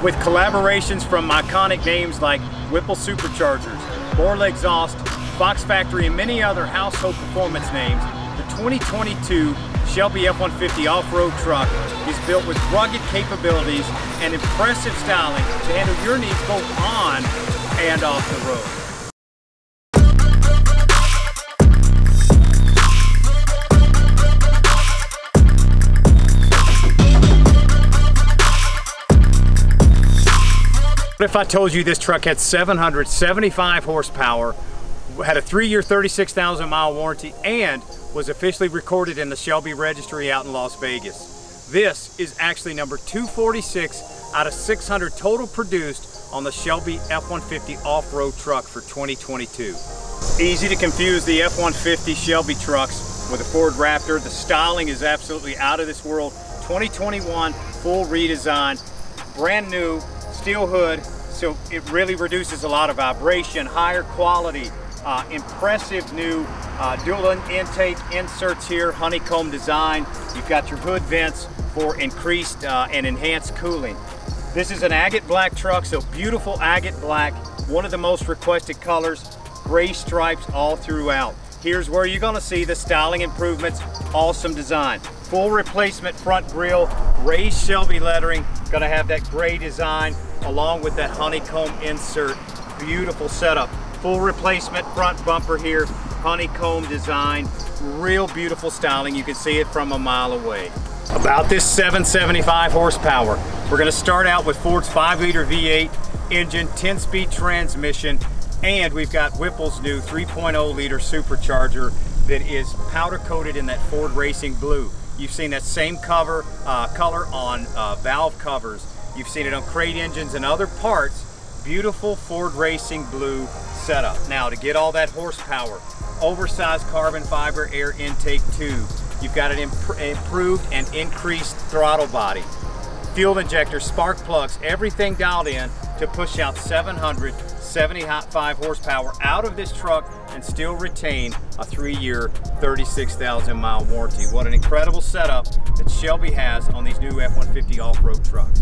With collaborations from iconic names like Whipple Superchargers, Borla Exhaust, Fox Factory, and many other household performance names, the 2022 Shelby F-150 off-road truck is built with rugged capabilities and impressive styling to handle your needs both on and off the road. What if I told you this truck had 775 horsepower, had a 3-year, 36,000-mile warranty, and was officially recorded in the Shelby registry out in Las Vegas? This is actually number 246 out of 600 total produced on the Shelby F-150 off-road truck for 2022. Easy to confuse the F-150 Shelby trucks with a Ford Raptor. The styling is absolutely out of this world. 2021 full redesign, brand new steel hood, so it really reduces a lot of vibration, higher quality, impressive new dual intake inserts here, honeycomb design. You've got your hood vents for increased and enhanced cooling. This is an agate black truck, so beautiful agate black, one of the most requested colors, gray stripes all throughout. Here's where you're gonna see the styling improvements, awesome design. Full replacement front grille, raised Shelby lettering, gonna have that gray design along with that honeycomb insert. Beautiful setup. Full replacement front bumper here, honeycomb design, real beautiful styling. You can see it from a mile away. About this 775 horsepower, we're gonna start out with Ford's 5-liter V8 engine, 10-speed transmission, and we've got Whipple's new 3.0-liter supercharger that is powder coated in that Ford Racing blue. You've seen that same color on valve covers. You've seen it on crate engines and other parts. Beautiful Ford Racing blue setup. Now to get all that horsepower, oversized carbon fiber air intake tube. You've got an improved and increased throttle body. Fuel injector, spark plugs, everything dialed in to push out 775 horsepower out of this truck and still retain a 3-year, 36,000-mile warranty. What an incredible setup that Shelby has on these new F-150 off-road trucks.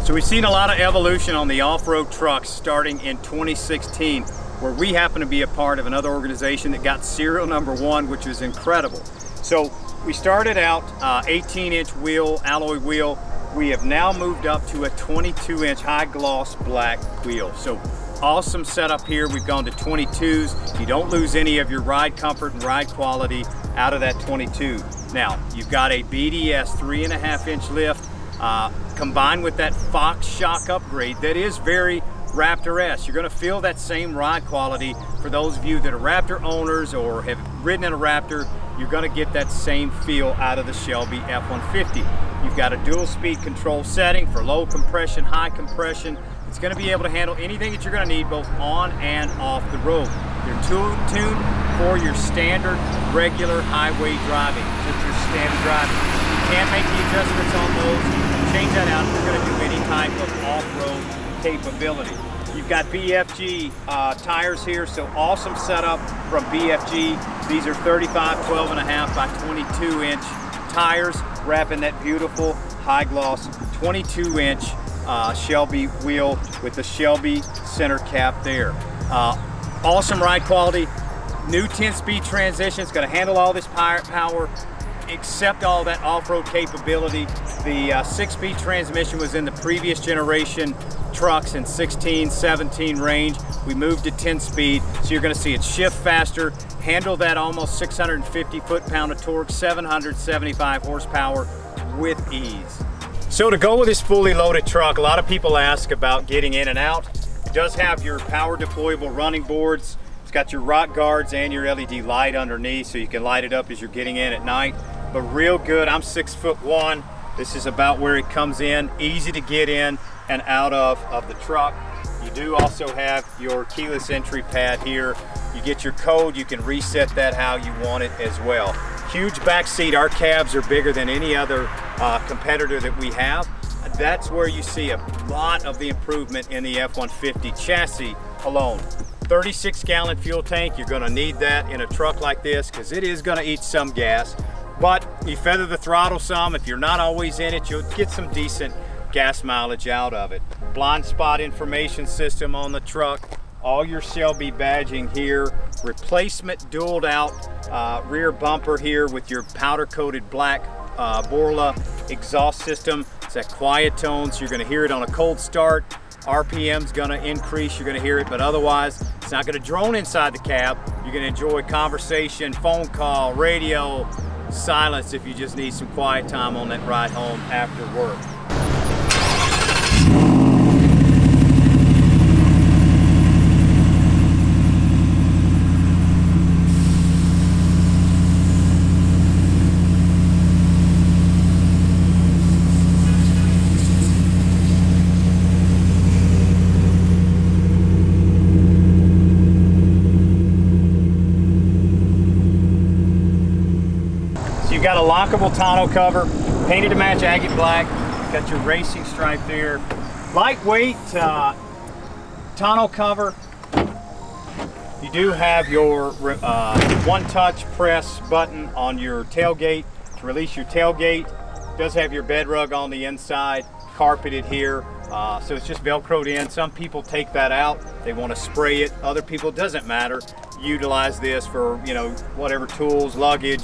So we've seen a lot of evolution on the off-road trucks starting in 2016, where we happen to be a part of another organization that got serial number 1, which was incredible. So we started out 18-inch wheel, alloy wheel. We have now moved up to a 22-inch high gloss black wheel. So awesome setup here. We've gone to 22s. You don't lose any of your ride comfort and ride quality out of that 22. Now, you've got a BDS 3.5-inch lift combined with that Fox shock upgrade that is very Raptor-esque. You're going to feel that same ride quality. For those of you that are Raptor owners or have ridden in a Raptor, you're going to get that same feel out of the Shelby F-150. You've got a dual speed control setting for low compression, high compression. It's going to be able to handle anything that you're going to need both on and off the road. They're tuned for your standard, regular highway driving. Just your standard driving. You can't make the adjustments on those. Change that out if you're going to do any type of off-road capability. You've got BFG tires here, so awesome setup from BFG. These are 35 12.5 by 22-inch tires, wrapping that beautiful high gloss 22-inch Shelby wheel with the Shelby center cap there. Awesome ride quality. New 10-speed transmission. It's going to handle all this power, accept all that off-road capability. The 6-speed transmission was in the previous generation trucks in 16, 17 range. We moved to 10-speed, so you're going to see it shift faster, handle that almost 650 foot-pound of torque, 775 horsepower with ease. So to go with this fully loaded truck, a lot of people ask about getting in and out. It does have your power deployable running boards. It's got your rock guards and your LED light underneath, so you can light it up as you're getting in at night. But real good. I'm 6'1". This is about where it comes in. Easy to get in and out of the truck. You do also have your keyless entry pad here. You get your code, you can reset that how you want it as well. Huge back seat. Our cabs are bigger than any other competitor that we have. That's where you see a lot of the improvement in the F-150 chassis alone. 36-gallon fuel tank. You're going to need that in a truck like this because it is going to eat some gas. But you feather the throttle some. If you're not always in it, you'll get some decent gas mileage out of it. Blind spot information system on the truck. All your Shelby badging here. Replacement dualed out rear bumper here with your powder coated black Borla exhaust system. It's that quiet tone, so you're going to hear it on a cold start. RPM's going to increase, you're going to hear it, but otherwise it's not going to drone inside the cab. You're going to enjoy conversation, phone call, radio, silence if you just need some quiet time on that ride home after work. Got a lockable tonneau cover, painted to match agate black. Got your racing stripe there. Lightweight tonneau cover. You do have your one-touch press button on your tailgate to release your tailgate. It does have your bed rug on the inside, carpeted here. So it's just Velcroed in. Some people take that out. They want to spray it. Other people, it doesn't matter. Utilize this for, you know, whatever tools, luggage,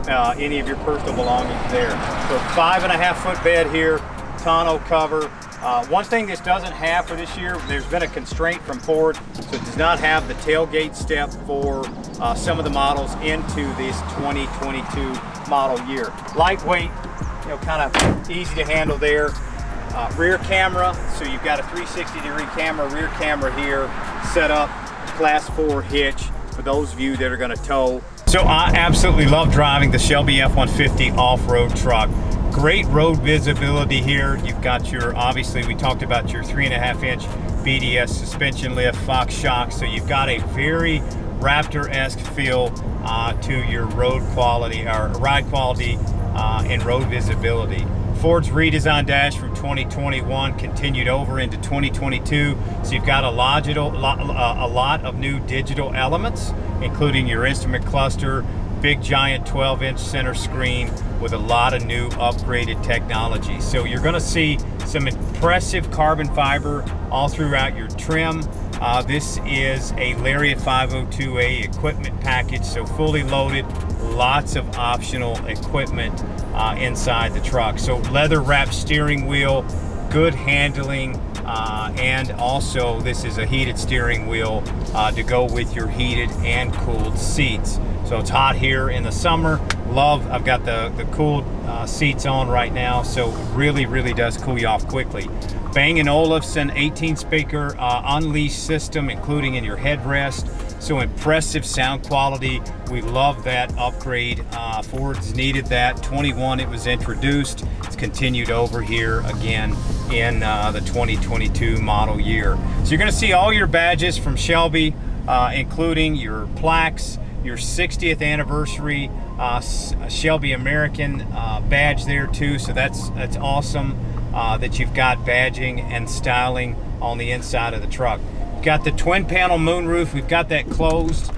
any of your personal belongings there. So 5.5 foot bed here, tonneau cover. One thing this doesn't have for this year, there's been a constraint from Ford, so it does not have the tailgate step for some of the models into this 2022 model year. Lightweight, you know, kind of easy to handle there. Rear camera, so you've got a 360-degree camera, rear camera here, set up, class 4 hitch for those of you that are going to tow. So I absolutely love driving the Shelby F-150 off-road truck. Great road visibility here. You've got your, obviously we talked about your 3.5-inch BDS suspension lift, Fox shocks, so you've got a very Raptor-esque feel to your road quality, or ride quality and road visibility. Ford's redesigned dash from 2021 continued over into 2022, so you've got a lot of new digital elements, including your instrument cluster, big giant 12-inch center screen with a lot of new upgraded technology. So you're going to see some impressive carbon fiber all throughout your trim. This is a Lariat 502A equipment package, so fully loaded, lots of optional equipment inside the truck. So leather wrapped steering wheel, good handling, and also this is a heated steering wheel to go with your heated and cooled seats. So it's hot here in the summer. I've got the cooled seats on right now, so it really does cool you off quickly. Bang & Olufsen 18-speaker Unleashed system, including in your headrest. So impressive sound quality. We love that upgrade. Ford's needed that. 21 it was introduced. It's continued over here again in the 2022 model year. So you're going to see all your badges from Shelby, including your plaques, your 60th anniversary Shelby American badge there too. So that's awesome that you've got badging and styling on the inside of the truck. Got the twin panel moonroof. We've got that closed,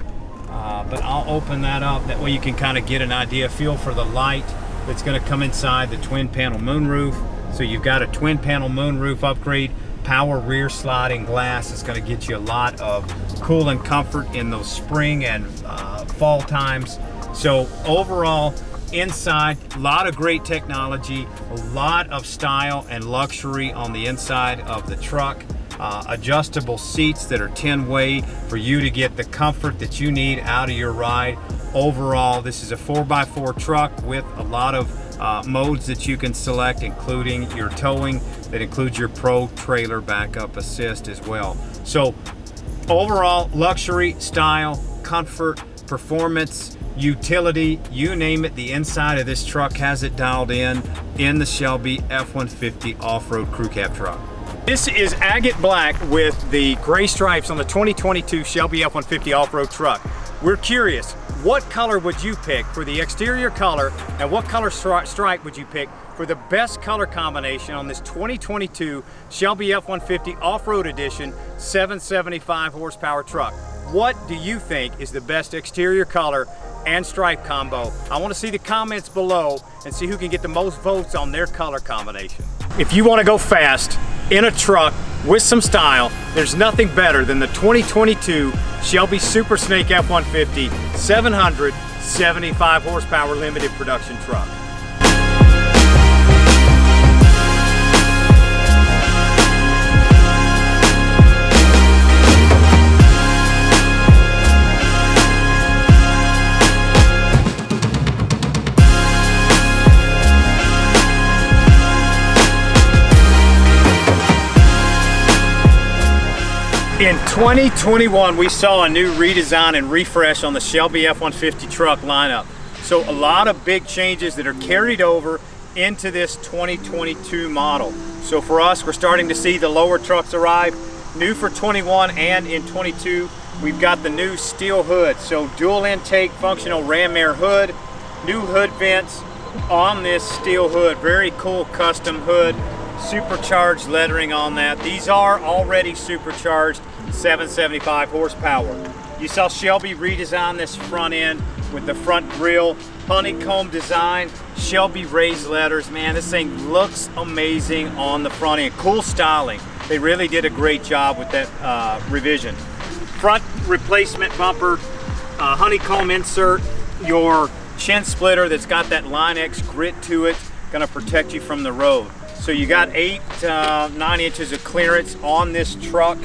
but I'll open that up. That way you can kind of get an idea, feel for the light that's going to come inside the twin panel moonroof. So you've got a twin panel moonroof upgrade, power rear sliding glass. It's going to get you a lot of cool and comfort in those spring and fall times. So overall, inside, a lot of great technology, a lot of style and luxury on the inside of the truck. Adjustable seats that are 10-way for you to get the comfort that you need out of your ride. Overall, this is a 4x4 truck with a lot of modes that you can select, including your towing, that includes your Pro Trailer Backup Assist as well. So overall, luxury, style, comfort, performance, utility, you name it, the inside of this truck has it dialed in the Shelby F-150 off-road crew cab truck. This is agate black with the gray stripes on the 2022 Shelby F-150 off-road truck. We're curious, what color would you pick for the exterior color, and what color stripe would you pick for the best color combination on this 2022 Shelby F-150 off-road edition 775 horsepower truck? What do you think is the best exterior color and stripe combo? I want to see the comments below and see who can get the most votes on their color combination. If you want to go fast in a truck with some style, there's nothing better than the 2022 Shelby Super Snake F-150 775 horsepower limited production truck. In 2021, we saw a new redesign and refresh on the Shelby F-150 truck lineup. So a lot of big changes that are carried over into this 2022 model. So for us, we're starting to see the lower trucks arrive. New for 21 and in 22, we've got the new steel hood. So dual intake functional ram air hood, new hood vents on this steel hood. Very cool custom hood. Supercharged lettering on that. These are already supercharged 775 horsepower. You saw Shelby redesign this front end with the front grille, honeycomb design, Shelby raised letters. Man, this thing looks amazing on the front end. Cool styling. They really did a great job with that revision. Front replacement bumper, honeycomb insert, your chin splitter that's got that Line X grit to it, gonna protect you from the road. So you got 9 inches of clearance on this truck.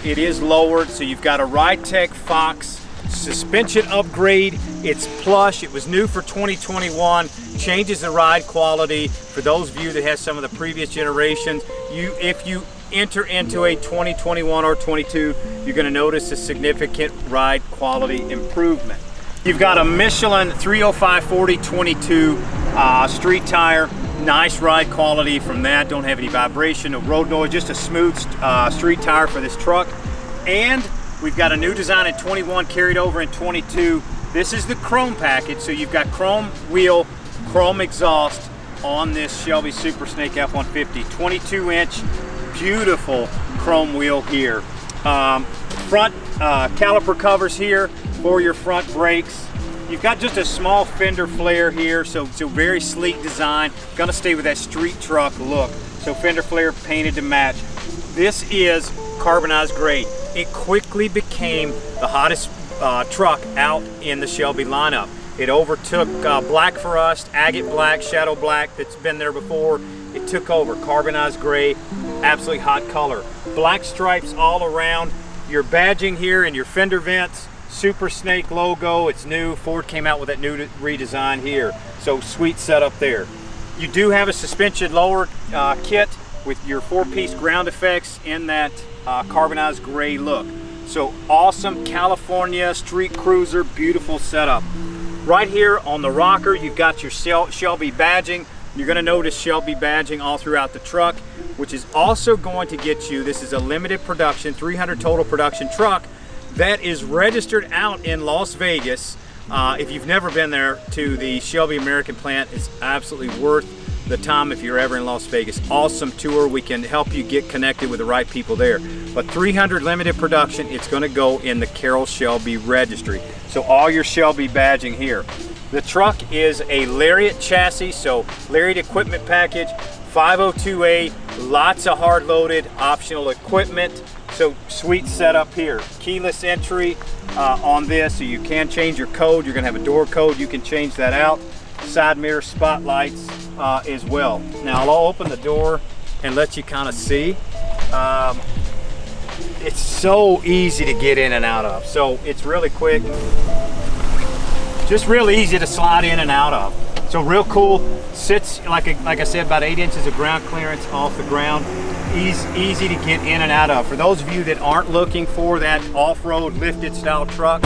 It is lowered, so you've got a RIPTIDE Fox suspension upgrade. It's plush. It was new for 2021. Changes the ride quality. For those of you that have some of the previous generations, if you enter into a 2021 or 22, you're going to notice a significant ride quality improvement. You've got a Michelin 305/40/22 street tire. Nice ride quality from that. Don't have any vibration, no road noise, just a smooth street tire for this truck. And we've got a new design in 21 carried over in 22. This is the chrome package, so you've got chrome wheel, chrome exhaust on this Shelby Super Snake F-150. 22-inch, beautiful chrome wheel here. Front caliper covers here for your front brakes. You've got just a small fender flare here, so very sleek design. Gonna stay with that street truck look. So fender flare painted to match. This is carbonized gray. It quickly became the hottest truck out in the Shelby lineup. It overtook black for us, agate black, shadow black that's been there before. It took over. Carbonized gray, absolutely hot color. Black stripes all around. Your badging here and your fender vents. Super Snake logo, it's new. Ford came out with that new redesign here. So sweet setup there. You do have a suspension lower kit with your 4-piece ground effects in that carbonized gray look. So awesome California street cruiser, beautiful setup. Right here on the rocker, you've got your Shelby badging. You're gonna notice Shelby badging all throughout the truck, which is also going to get you, this is a limited production, 300 total production truck, that is registered out in Las Vegas. If you've never been there to the Shelby American plant, it's absolutely worth the time if you're ever in Las Vegas. Awesome tour. We can help you get connected with the right people there. But 300 limited production, it's going to go in the Carroll Shelby registry. So all your Shelby badging here. The truck is a Lariat chassis, so Lariat equipment package, 502A, lots of hard loaded optional equipment. So sweet setup here. Keyless entry on this, so you can change your code. You're gonna have a door code, you can change that out. Side mirror spotlights as well. Now I'll open the door and let you kind of see. It's so easy to get in and out of. So it's really quick. Just real easy to slide in and out of. So real cool. Sits, like I said, about 8 inches of ground clearance off the ground. Easy to get in and out of. For those of you that aren't looking for that off-road lifted style truck,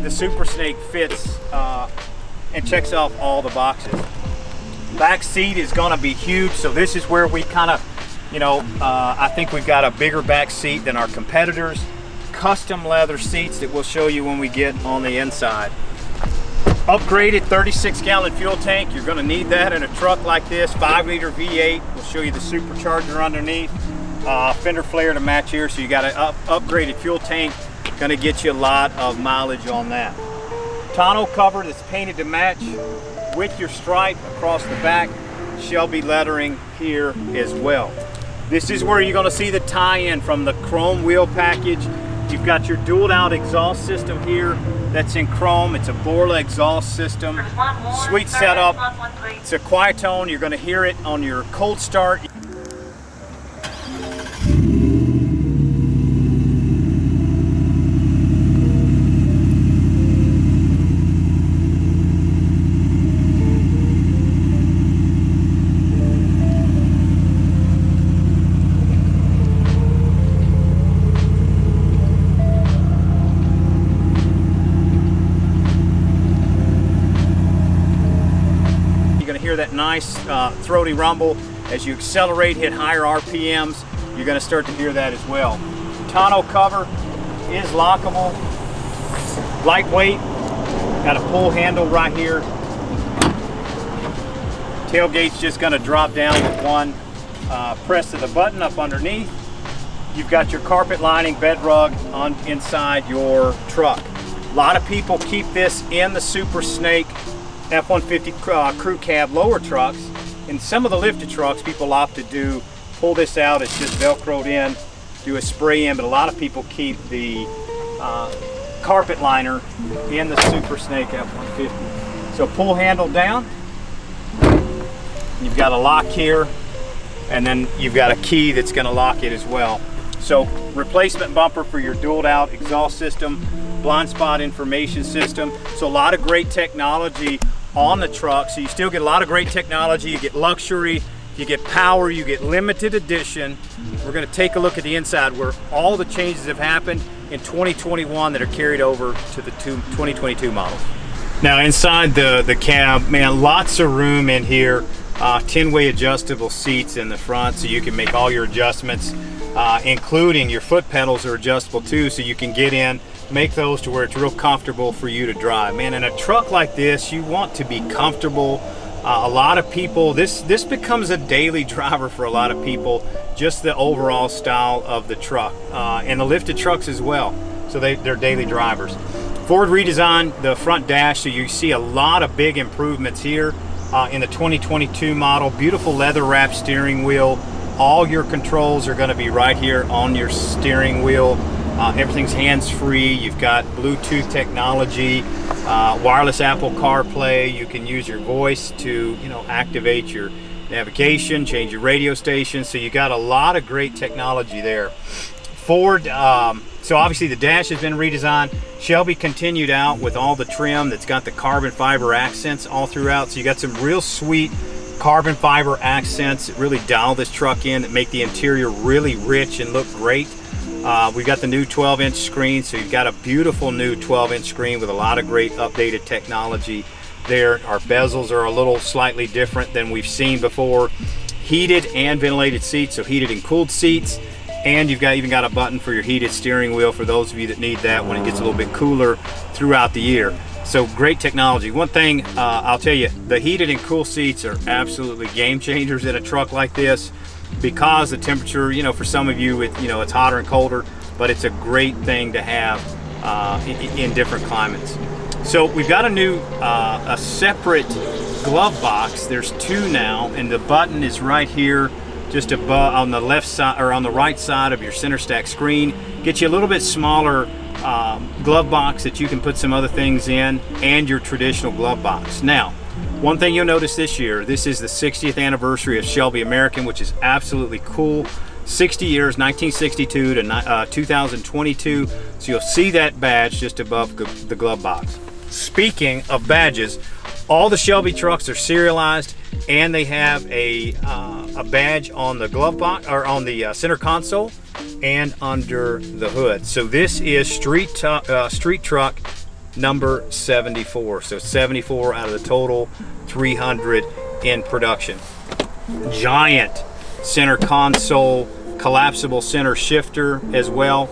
the Super Snake fits and checks off all the boxes. Back seat is gonna be huge, so this is where we kind of, I think we've got a bigger back seat than our competitors. Custom leather seats that we'll show you when we get on the inside. Upgraded 36-gallon fuel tank. You're going to need that in a truck like this. 5-liter V8. We'll show you the supercharger underneath. Fender flare to match here. So you got an upgraded fuel tank. Going to get you a lot of mileage on that. Tonneau cover that's painted to match with your stripe across the back. Shelby lettering here as well. This is where you're going to see the tie-in from the chrome wheel package. You've got your dual out exhaust system here that's in chrome. It's a Borla exhaust system. Sweet setup. It's a quiet tone. You're going to hear it on your cold start. That nice throaty rumble. As you accelerate, hit higher RPMs, you're going to start to hear that as well. Tonneau cover is lockable, lightweight, got a pull handle right here. Tailgate's just going to drop down with one press of the button up underneath. You've got your carpet lining bed rug on inside your truck. A lot of people keep this in the Super Snake F-150 crew cab lower trucks. In some of the lifted trucks, people opt to pull this out, it's just velcroed in, do a spray in, but a lot of people keep the carpet liner in the Super Snake F-150. So pull handle down, you've got a lock here, and then you've got a key that's going to lock it as well. So replacement bumper for your dual out exhaust system, blind spot information system. So a lot of great technology on the truck. So you still get a lot of great technology. You get luxury, you get power, you get limited edition. We're going to take a look at the inside where all the changes have happened in 2021 that are carried over to the 2022 models. Now inside the cab, man, lots of room in here. 10-way adjustable seats in the front, so you can make all your adjustments, including your foot pedals are adjustable too, so you can get in, make those to where it's real comfortable for you to drive. Man, in a truck like this, you want to be comfortable. A lot of people, this becomes a daily driver for a lot of people, just the overall style of the truck, and the lifted trucks as well, so they're daily drivers. Ford redesigned the front dash, so you see a lot of big improvements here in the 2022 model. Beautiful leather wrapped steering wheel. All your controls are going to be right here on your steering wheel. Everything's hands-free. You've got Bluetooth technology, wireless Apple CarPlay. You can use your voice to, activate your navigation, change your radio station. So you got a lot of great technology there. Ford, so obviously the dash has been redesigned. Shelby continued out with all the trim that's got the carbon fiber accents all throughout. So you got some real sweet carbon fiber accents that really dial this truck in, that make the interior really rich and look great. We've got the new 12-inch screen, so you've got a beautiful new 12-inch screen with a lot of great updated technology there. Our bezels are a little slightly different than we've seen before. Heated and ventilated seats, so heated and cooled seats. And you've even got a button for your heated steering wheel for those of you that need that when it gets a little bit cooler throughout the year. So great technology. One thing I'll tell you, the heated and cool seats are absolutely game changers in a truck like this, because the temperature, for some of you, it's hotter and colder, but it's a great thing to have in different climates. So we've got a separate glove box. There's two now, and the button is right here, just above on the left side or on the right side of your center stack screen. Get you a little bit smaller glove box that you can put some other things in, and your traditional glove box. Now, one thing you'll notice this year, this is the 60th anniversary of Shelby American, which is absolutely cool. 60 years, 1962 to 2022. So you'll see that badge just above the glove box. Speaking of badges, all the Shelby trucks are serialized, and they have a badge on the glove box, or on the center console and under the hood. So this is street truck number 74. So 74 out of the total 300 in production. Giant center console, collapsible center shifter as well.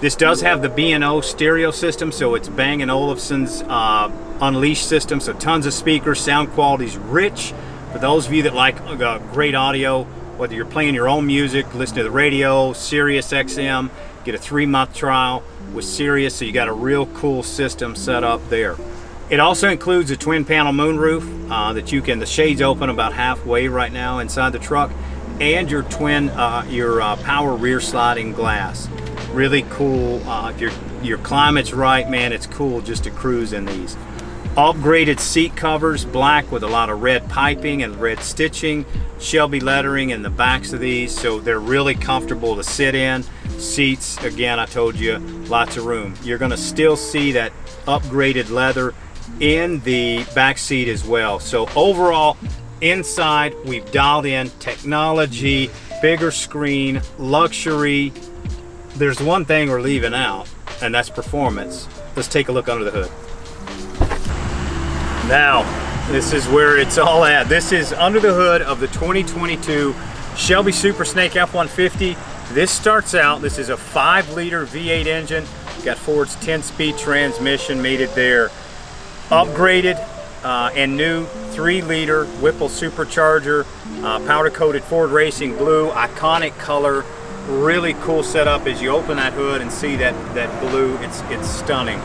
This does have the B&O stereo system, so it's Bang & Olufsen's Unleashed system, so tons of speakers, sound quality's rich. For those of you that like great audio, whether you're playing your own music, listen to the radio, Sirius XM, get a 3-month trial with Sirius, so you got a real cool system set up there. It also includes a twin panel moonroof that you can, the shades open about halfway right now inside the truck, and your twin, power rear sliding glass. Really cool. If your climate's right, man, it's cool just to cruise in these. Upgraded seat covers, black with a lot of red piping and red stitching. Shelby lettering in the backs of these, so they're really comfortable to sit in. Seats, again, I told you, lots of room. You're gonna still see that upgraded leather in the back seat as well. So overall, inside, we've dialed in technology, bigger screen, luxury. There's one thing we're leaving out, and that's performance. Let's take a look under the hood. Now, this is where it's all at. This is under the hood of the 2022 Shelby Super Snake F-150. This starts out, this is a 5-liter V8 engine. Got Ford's 10-speed transmission, made it there. Upgraded and new 3-liter Whipple supercharger, powder-coated Ford Racing blue, iconic color. Really cool setup as you open that hood and see that blue. It's stunning.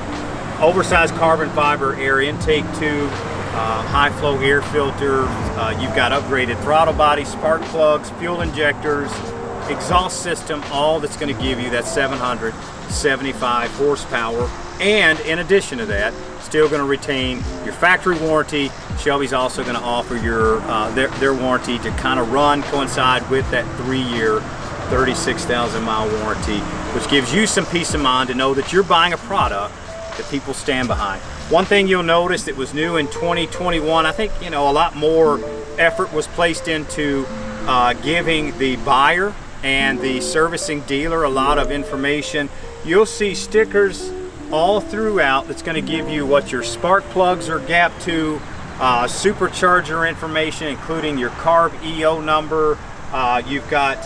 Oversized carbon fiber air intake tube, high flow air filter. You've got upgraded throttle body, spark plugs, fuel injectors, exhaust system, all that's going to give you that 775 horsepower. And in addition to that, still going to retain your factory warranty. Shelby's also going to offer your their warranty to kind of coincide with that 3-year 36,000 mile warranty, which gives you some peace of mind to know that you're buying a product that people stand behind. One thing you'll notice that was new in 2021, I think, you know, a lot more effort was placed into giving the buyer and the servicing dealer a lot of information. You'll see stickers all throughout that's going to give you what your spark plugs are gapped to, supercharger information, including your carb EO number. You've got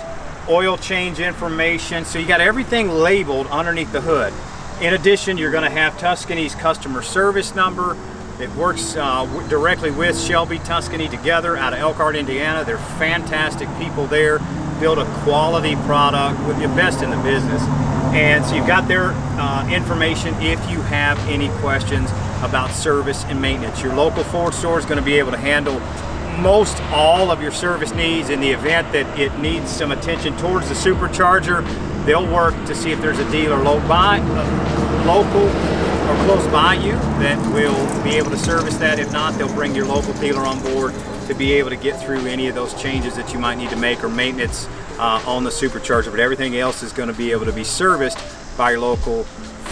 oil change information, so you got everything labeled underneath the hood. In addition, you're going to have Tuscany's customer service number. It works directly with Shelby Tuscany together out of Elkhart, Indiana. They're fantastic people there. Build a quality product with the best in the business. And so you've got their information if you have any questions about service and maintenance. Your local Ford store is going to be able to handle most all of your service needs. In the event that it needs some attention towards the supercharger, they'll work to see if there's a dealer local or close by you that will be able to service that. If not, they'll bring your local dealer on board to be able to get through any of those changes that you might need to make or maintenance on the supercharger. But everything else is going to be able to be serviced by your local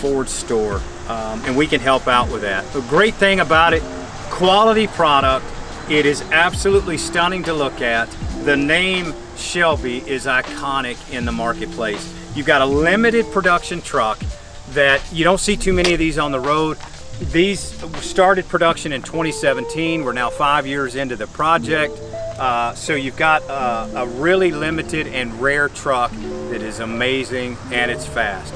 Ford store, and we can help out with that. The great thing about it, quality product. It is absolutely stunning to look at. The name Shelby is iconic in the marketplace. You've got a limited production truck that you don't see too many of these on the road. These started production in 2017. We're now 5 years into the project. So you've got a really limited and rare truck that is amazing, and it's fast.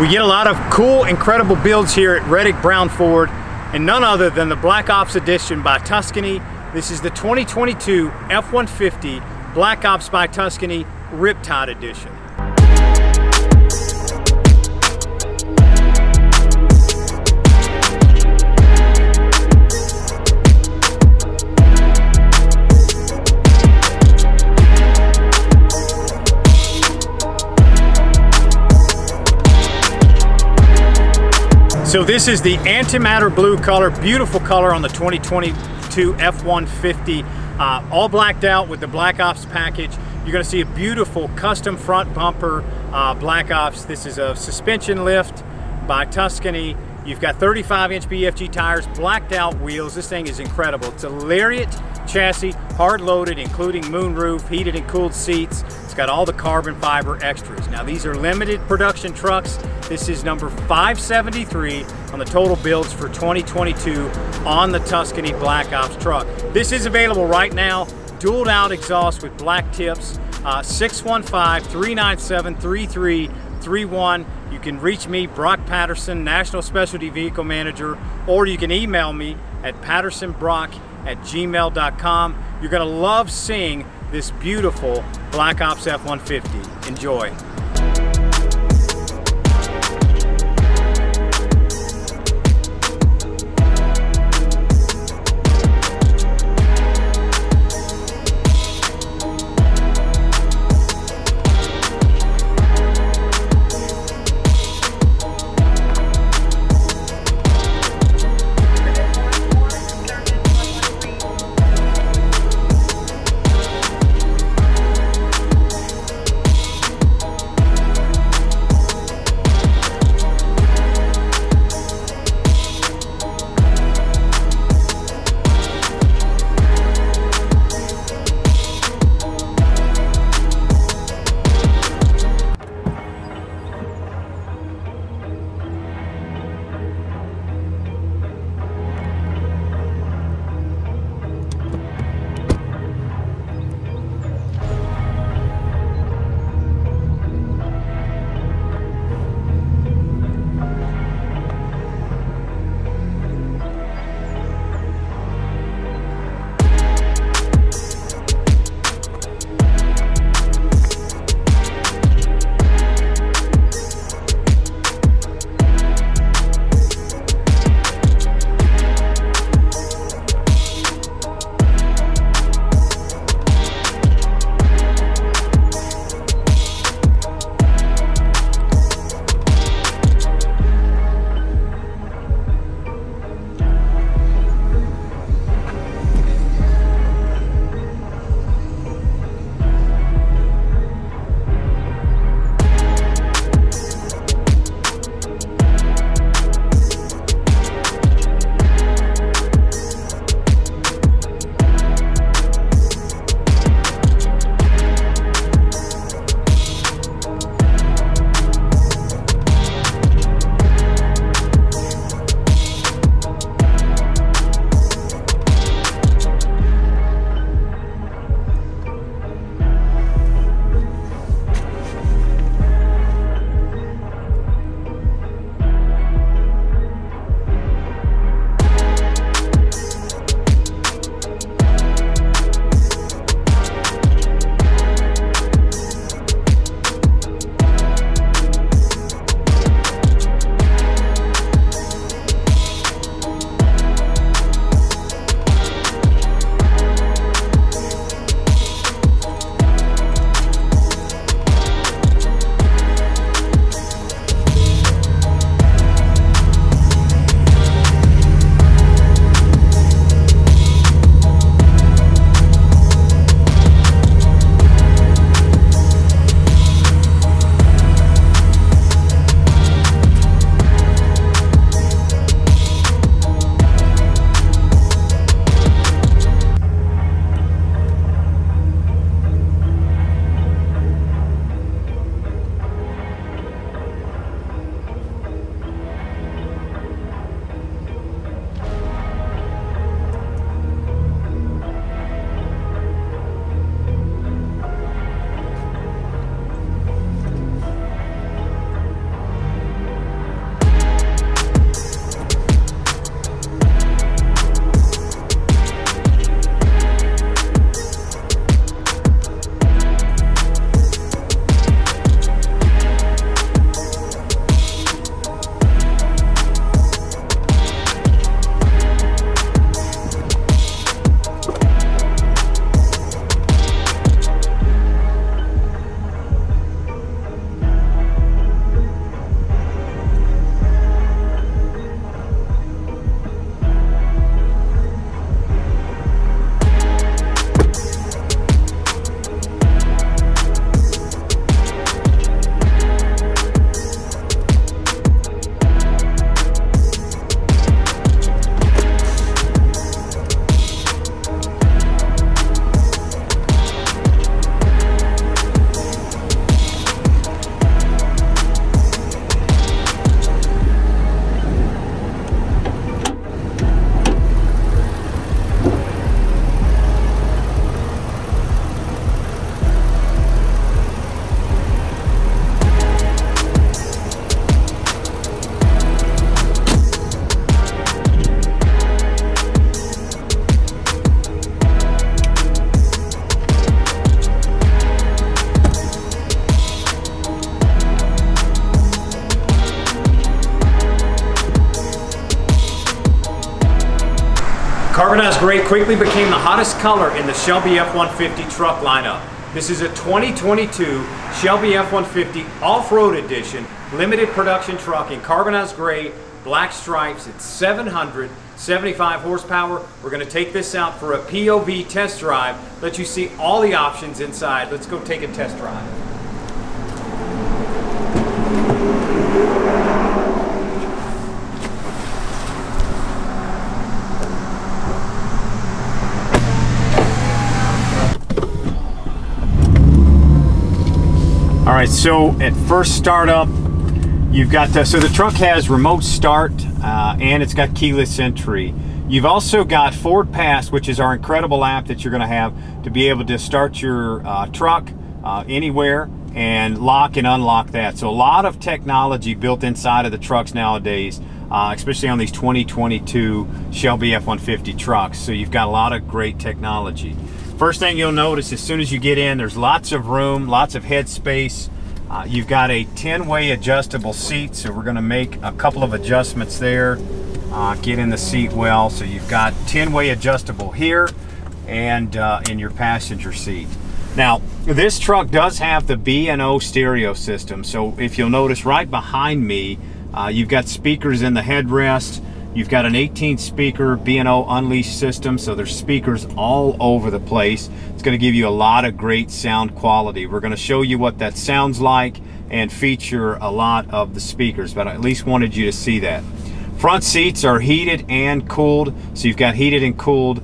We get a lot of cool, incredible builds here at Reddick Brown Ford, and none other than the Black Ops Edition by Tuscany. This is the 2022 F-150 Black Ops by Tuscany RIPTIDE Edition. So this is the antimatter blue color, beautiful color on the 2022 F-150, all blacked out with the Black Ops package. You're gonna see a beautiful custom front bumper Black Ops. This is a suspension lift by Tuscany. You've got 35-inch BFG tires, blacked out wheels. This thing is incredible. It's a Lariat chassis, hard loaded, including moonroof, heated and cooled seats. It's got all the carbon fiber extras. Now these are limited production trucks. This is number 573 on the total builds for 2022 on the Tuscany Black Ops truck. This is available right now, dualed out exhaust with black tips, 615-397-3331. You can reach me, Brock Patterson, National Specialty Vehicle Manager, or you can email me at PattersonBrock@gmail.com. You're gonna love seeing this beautiful Black Ops F-150. Enjoy. Carbonized gray quickly became the hottest color in the Shelby F-150 truck lineup. This is a 2022 Shelby F-150 Off-Road Edition limited production truck in carbonized gray, black stripes. It's 775 horsepower. We're going to take this out for a POV test drive, let you see all the options inside. Let's go take a test drive. All right, so at first startup, you've got so the truck has remote start and it's got keyless entry. You've also got Forward Pass, which is our incredible app that you're going to have to be able to start your truck anywhere and lock and unlock that. So a lot of technology built inside of the trucks nowadays, especially on these 2022 Shelby F-150 trucks. So you've got a lot of great technology. First thing you'll notice as soon as you get in, there's lots of room, lots of head space. You've got a 10-way adjustable seat, so we're going to make a couple of adjustments there. Get in the seat well. So you've got 10-way adjustable here and in your passenger seat. Now, this truck does have the B&O stereo system, so if you'll notice right behind me, you've got speakers in the headrest. You've got an 18-speaker B&O Unleashed system, so there's speakers all over the place. It's going to give you a lot of great sound quality. We're going to show you what that sounds like and feature a lot of the speakers, but I at least wanted you to see that. Front seats are heated and cooled, so you've got heated and cooled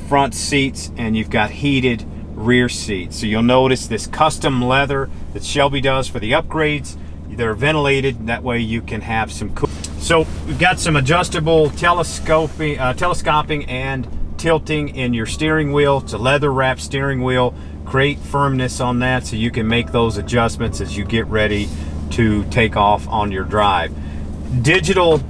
front seats, and you've got heated rear seats. So you'll notice this custom leather that Shelby does for the upgrades. They're ventilated, that way you can have some cool. So we've got some adjustable telescoping and tilting in your steering wheel. It's a leather wrapped steering wheel. Great firmness on that, so you can make those adjustments as you get ready to take off on your drive. Digital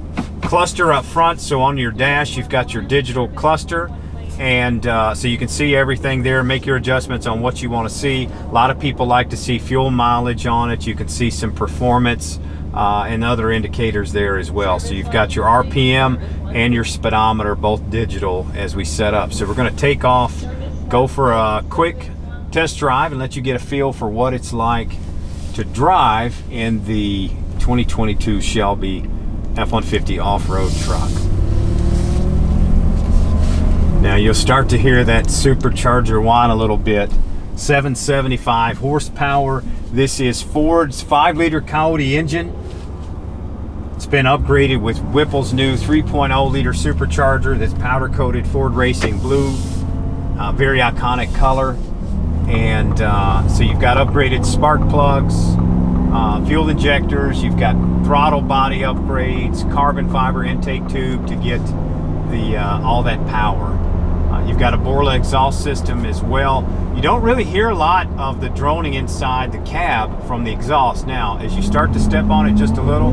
cluster up front, so on your dash you've got your digital cluster, and so you can see everything there, make your adjustments on what you want to see. A lot of people like to see fuel mileage on it. You can see some performance and other indicators there as well. So you've got your RPM and your speedometer both digital as we set up. So we're going to take off, go for a quick test drive and let you get a feel for what it's like to drive in the 2022 Shelby F-150 off-road truck. Now you'll start to hear that supercharger whine a little bit. 775 horsepower. This is Ford's 5-liter Coyote engine. It's been upgraded with Whipple's new 3.0-liter supercharger that's powder-coated Ford Racing blue. Very iconic color. And so you've got upgraded spark plugs, fuel injectors, you've got throttle body upgrades, carbon fiber intake tube to get the all that power. You've got a Borla exhaust system as well. You don't really hear a lot of the droning inside the cab from the exhaust. Now, as you start to step on it just a little,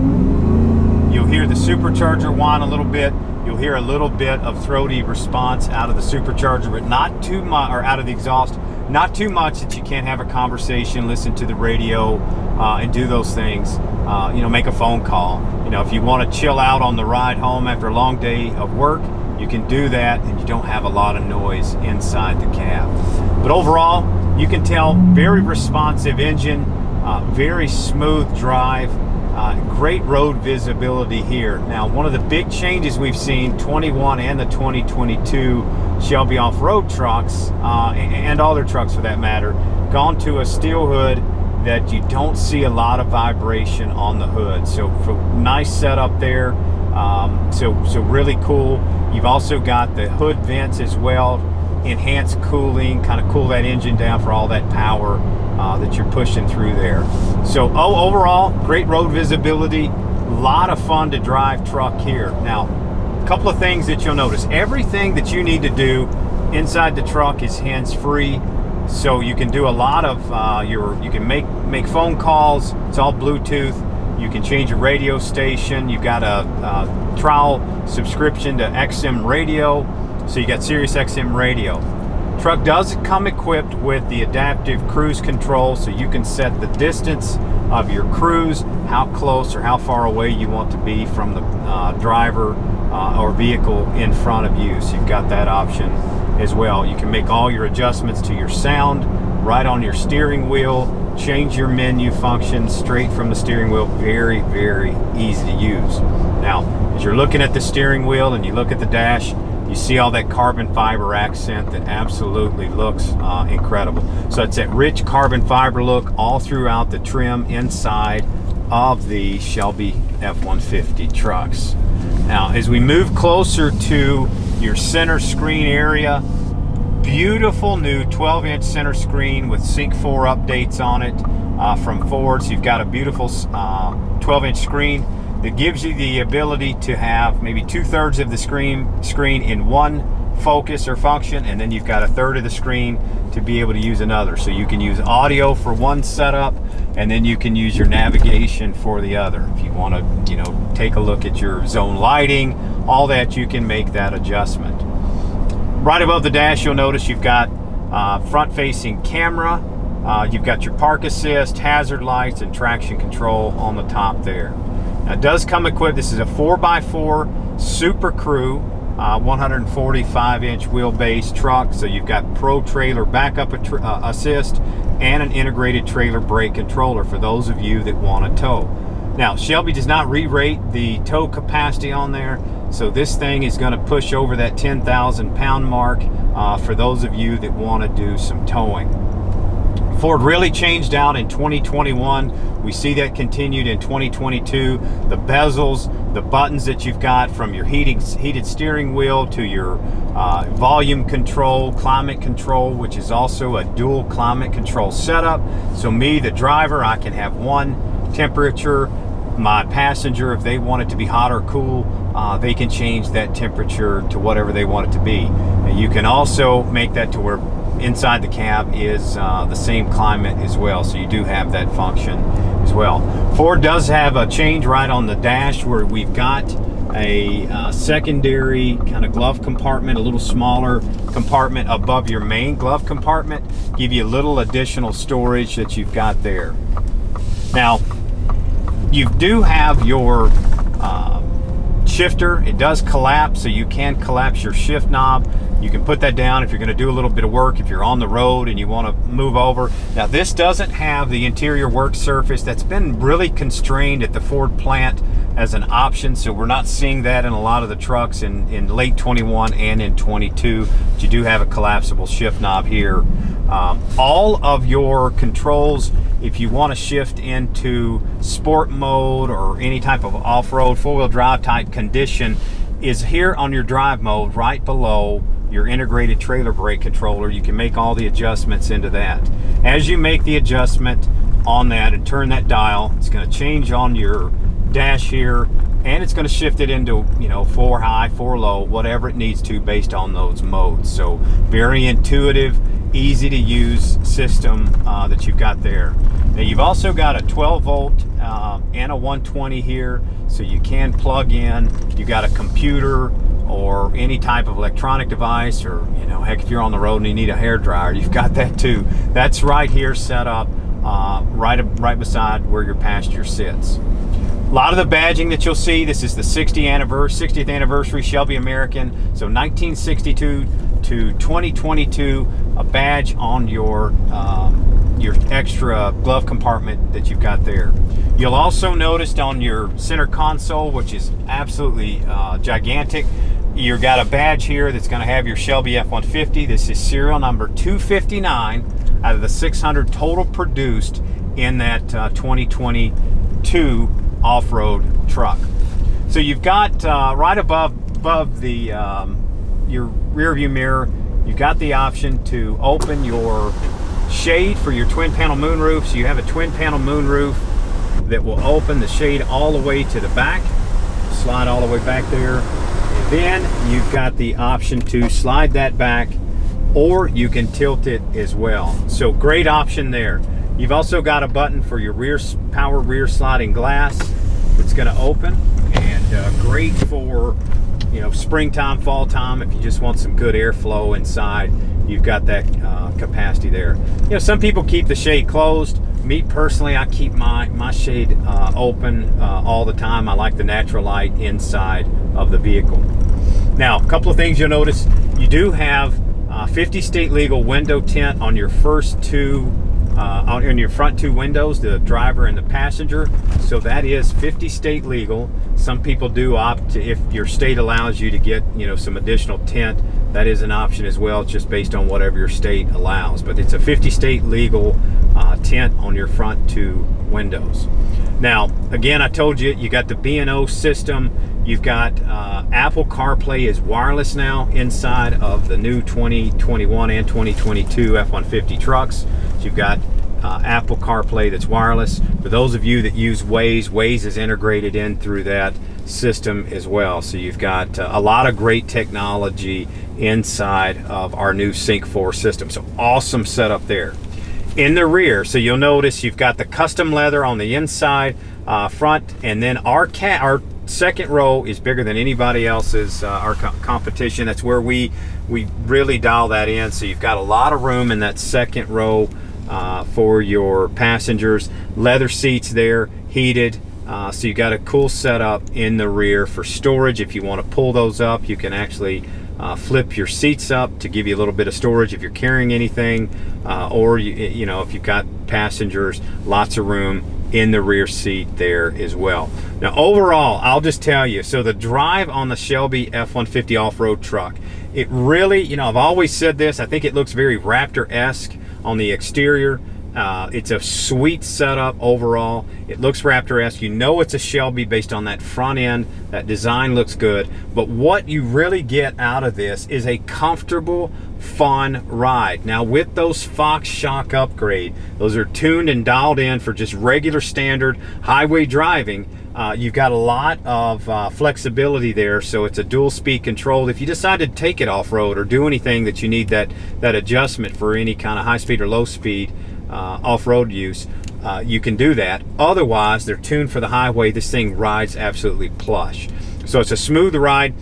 you'll hear the supercharger whine a little bit. You'll hear a little bit of throaty response out of the supercharger, but not too much, or out of the exhaust, not too much that you can't have a conversation, listen to the radio, and do those things. You know, make a phone call. You know, if you want to chill out on the ride home after a long day of work, you can do that, and you don't have a lot of noise inside the cab. But overall, you can tell very responsive engine, very smooth drive, great road visibility here. Now, one of the big changes we've seen, 21 and the 2022 Shelby off-road trucks, and all their trucks for that matter, gone to a steel hood that you don't see a lot of vibration on the hood. So for nice setup there. So really cool. You've also got the hood vents as well, enhanced cooling, kind of cool that engine down for all that power that you're pushing through there. So overall, great road visibility, a lot of fun to drive truck here. Now, a couple of things that you'll notice. Everything that you need to do inside the truck is hands-free. So you can do a lot of you can make phone calls. It's all Bluetooth. You can change your radio station. You've got a trial subscription to XM radio, so you got Sirius XM radio. Truck does come equipped with the adaptive cruise control, so you can set the distance of your cruise, how close or how far away you want to be from the driver or vehicle in front of you. So you've got that option as well. You can make all your adjustments to your sound right on your steering wheel, change your menu functions straight from the steering wheel. Very, very easy to use. Now, as you're looking at the steering wheel and you look at the dash, you see all that carbon fiber accent that absolutely looks incredible. So it's that rich carbon fiber look all throughout the trim inside of the Shelby F-150 trucks. Now, as we move closer to your center screen area, beautiful new 12-inch center screen with Sync 4 updates on it from Ford. So you've got a beautiful 12-inch screen that gives you the ability to have maybe 2/3 of the screen in one focus or function, and then you've got 1/3 of the screen to be able to use another. So you can use audio for one setup, and then you can use your navigation for the other. If you want to, you know, take a look at your zone lighting, all that, you can make that adjustment. Right above the dash, you'll notice you've got front-facing camera. You've got your park assist, hazard lights, and traction control on the top there. Now, it does come equipped. This is a 4x4 Super Crew 145-inch wheelbase truck. So you've got Pro Trailer backup assist and an integrated trailer brake controller for those of you that want to tow. Now, Shelby does not re-rate the tow capacity on there, so this thing is going to push over that 10,000 pound mark for those of you that want to do some towing. Ford really changed out in 2021. We see that continued in 2022. The bezels, the buttons that you've got from your heated steering wheel to your volume control, climate control, which is also a dual climate control setup. So me, the driver, I can have one temperature. My passenger, if they want it to be hot or cool, they can change that temperature to whatever they want it to be. And you can also make that to where inside the cab is the same climate as well, so you do have that function as well. Ford does have a change right on the dash where we've got a secondary kind of glove compartment, a little smaller compartment above your main glove compartment, give you a little additional storage that you've got there. Now, you do have your shifter. It does collapse, so you can collapse your shift knob. You can put that down if you're going to do a little bit of work, if you're on the road and you want to move over. Now, this doesn't have the interior work surface. That's been really constrained at the Ford plant as an option, so we're not seeing that in a lot of the trucks in late 21 and in 22. But you do have a collapsible shift knob here. All of your controls, if you want to shift into sport mode or any type of off-road, four-wheel drive type condition, is here on your drive mode right below your integrated trailer brake controller. You can make all the adjustments into that. As you make the adjustment on that and turn that dial, it's going to change on your dash here, and it's going to shift it into, you know, 4 high, 4 low, whatever it needs to based on those modes. So very intuitive, easy to use system that you've got there. Now, you've also got a 12 volt and a 120 here, so you can plug in. You've got a computer or any type of electronic device, or, you know, heck, if you're on the road and you need a hair dryer, you've got that too. That's right here set up right beside where your passenger sits. A lot of the badging that you'll see, this is the 60th anniversary Shelby American, so 1962 to 2022, a badge on your extra glove compartment that you've got there. You'll also notice on your center console, which is absolutely gigantic, you've got a badge here that's going to have your Shelby F-150. This is serial number 259 out of the 600 total produced in that 2022 off-road truck. So you've got right above the your rear view mirror, you've got the option to open your shade for your twin panel moonroof. So you have a twin panel moonroof that will open the shade all the way to the back, slide all the way back there. And then you've got the option to slide that back, or you can tilt it as well. So great option there. You've also got a button for your power rear sliding glass that's going to open, and great for, you know, springtime, fall time, if you just want some good airflow inside. You've got that capacity there. You know, some people keep the shade closed. Me personally, I keep my shade open all the time. I like the natural light inside of the vehicle. Now, a couple of things you'll notice. You do have 50 state legal window tint on your first two, on your front two windows, the driver and the passenger. So that is 50 state legal. Some people do opt to, if your state allows you to get, you know, some additional tint, that is an option as well. It's just based on whatever your state allows. But it's a 50 state legal tint on your front two windows. Now, again, I told you, you got the B&O system. You've got Apple CarPlay is wireless now inside of the new 2021 and 2022 F-150 trucks. So you've got Apple CarPlay that's wireless. For those of you that use Waze, Waze is integrated in through that system as well. So you've got a lot of great technology inside of our new Sync 4 system. So awesome setup there. In the rear, so you'll notice you've got the custom leather on the inside front, and then our second row is bigger than anybody else's, our competition. That's where we really dial that in. So you've got a lot of room in that second row for your passengers. Leather seats there, heated. So you got a cool setup in the rear for storage. If you want to pull those up, you can actually flip your seats up to give you a little bit of storage if you're carrying anything, or you know, if you've got passengers, lots of room in the rear seat there as well. Now overall, I'll just tell you, so the drive on the Shelby F-150 off-road truck, it really, you know, I've always said this, I think it looks very Raptor-esque on the exterior. It's a sweet setup overall. It looks Raptor-esque. You know it's a Shelby based on that front end. That design looks good. But what you really get out of this is a comfortable, fun ride. Now with those Fox shock upgrade, those are tuned and dialed in for just regular standard highway driving. You've got a lot of flexibility there, so it's a dual speed control. If you decide to take it off-road or do anything that you need that adjustment for any kind of high speed or low speed off-road use, you can do that. Otherwise, they're tuned for the highway. This thing rides absolutely plush. So it's a smooth ride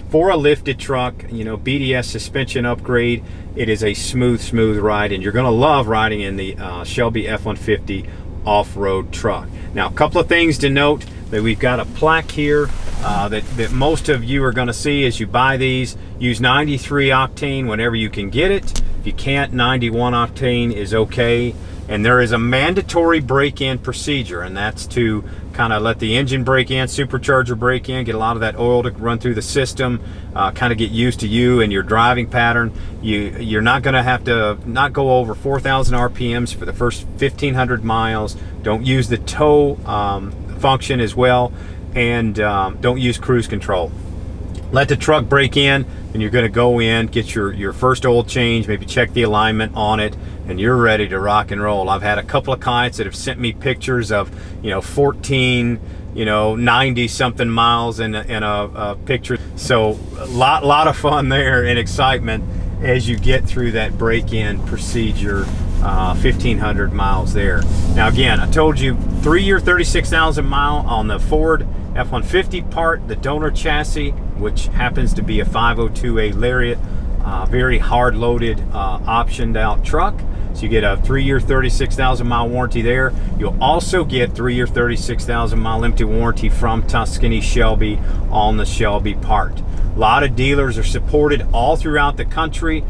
for a lifted truck. You know, BDS suspension upgrade. It is a smooth ride, and you're going to love riding in the Shelby F-150 off-road truck. Now, a couple of things to note. That we've got a plaque here that most of you are going to see as you buy these. Use 93 octane whenever you can get it. If you can't, 91 octane is okay. And there is a mandatory break-in procedure, and that's to kind of let the engine break in, supercharger break in, get a lot of that oil to run through the system, kind of get used to you and your driving pattern. You're not going to have to not go over 4,000 RPMs for the first 1,500 miles. Don't use the tow function as well, and don't use cruise control. Let the truck break in, and you're going to go in, get your first oil change, maybe check the alignment on it, and you're ready to rock and roll. I've had a couple of clients that have sent me pictures of, you know, 14, you know, 90 something miles in a picture. So a lot of fun there and excitement as you get through that break-in procedure. 1,500 miles there. Now again, I told you 3-year 36,000 mile on the Ford F-150 part, the donor chassis, which happens to be a 502A Lariat, very hard loaded, optioned out truck. So you get a 3-year 36,000 mile warranty there. You'll also get 3-year 36,000 mile empty warranty from Tuscany Shelby on the Shelby part. A lot of dealers are supported all throughout the country.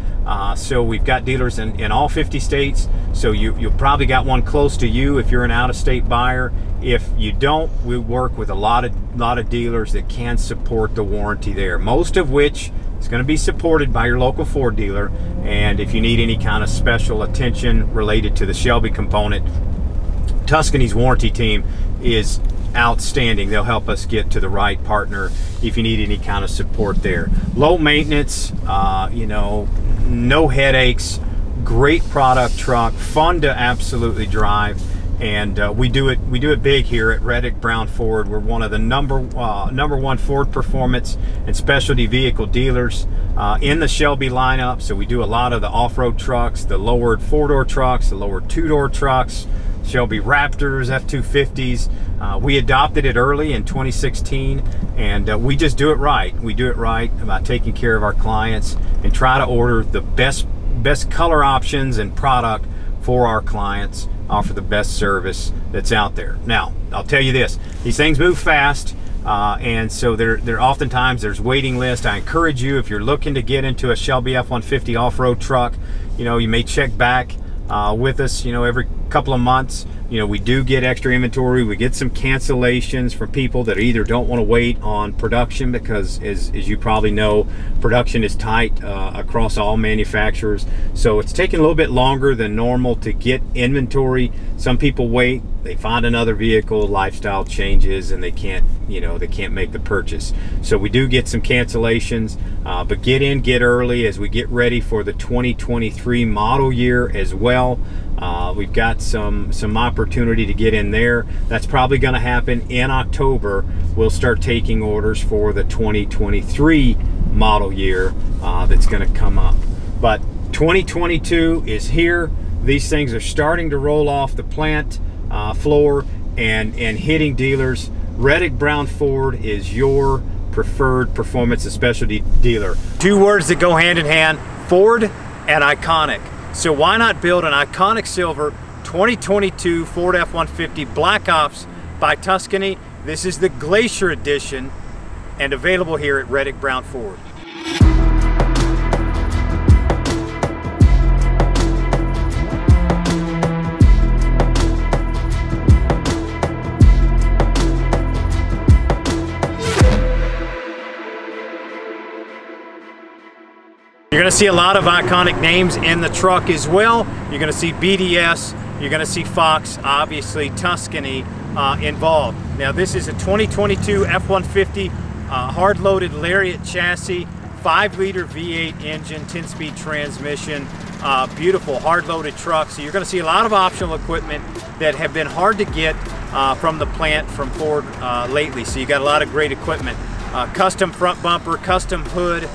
So we've got dealers in all 50 states. So you'll probably got one close to you if you're an out-of-state buyer. If you don't, we work with a lot of dealers that can support the warranty there. Most of which is going to be supported by your local Ford dealer. And if you need any kind of special attention related to the Shelby component, Tuscany's warranty team is outstanding. They'll help us get to the right partner if you need any kind of support there. Low maintenance, you know, no headaches, great product truck, fun to absolutely drive, and we do it big here at Reddick Brown Ford. We're one of the number one Ford performance and specialty vehicle dealers in the Shelby lineup. So we do a lot of the off-road trucks, the lowered 4-door trucks, the lowered 2-door trucks, Shelby Raptors, F-250s. We adopted it early in 2016, and we just do it right. We do it right about taking care of our clients and try to order the best color options and product for our clients, offer the best service that's out there. Now, I'll tell you this, these things move fast, and so there oftentimes there's waiting lists. I encourage you, if you're looking to get into a Shelby F-150 off-road truck, you may check back with us, every couple of months. We do get extra inventory. We get some cancellations from people that either don't want to wait on production because, as you probably know, production is tight across all manufacturers. So it's taking a little bit longer than normal to get inventory. Some people wait, they find another vehicle, lifestyle changes, and they can't make the purchase. So we do get some cancellations, but get early as we get ready for the 2023 model year as well. We've got some opportunity to get in there. That's probably going to happen in October. We'll start taking orders for the 2023 model year that's going to come up. But 2022 is here. These things are starting to roll off the plant floor and hitting dealers. Reddick Brown Ford is your preferred performance and specialty dealer. Two words that go hand in hand: Ford and iconic. So why not build an iconic silver 2022 Ford F-150 Black Ops by Tuscany? This is the Glacier edition and available here at Reddick Brown Ford. You're going to see a lot of iconic names in the truck as well. You're going to see BDS, you're going to see Fox, obviously Tuscany involved. Now this is a 2022 F-150 hard-loaded Lariat chassis, 5-liter V8 engine, 10-speed transmission, beautiful hard-loaded truck. So you're going to see a lot of optional equipment that have been hard to get from the plant from Ford lately. So you got a lot of great equipment. Custom front bumper, custom hood.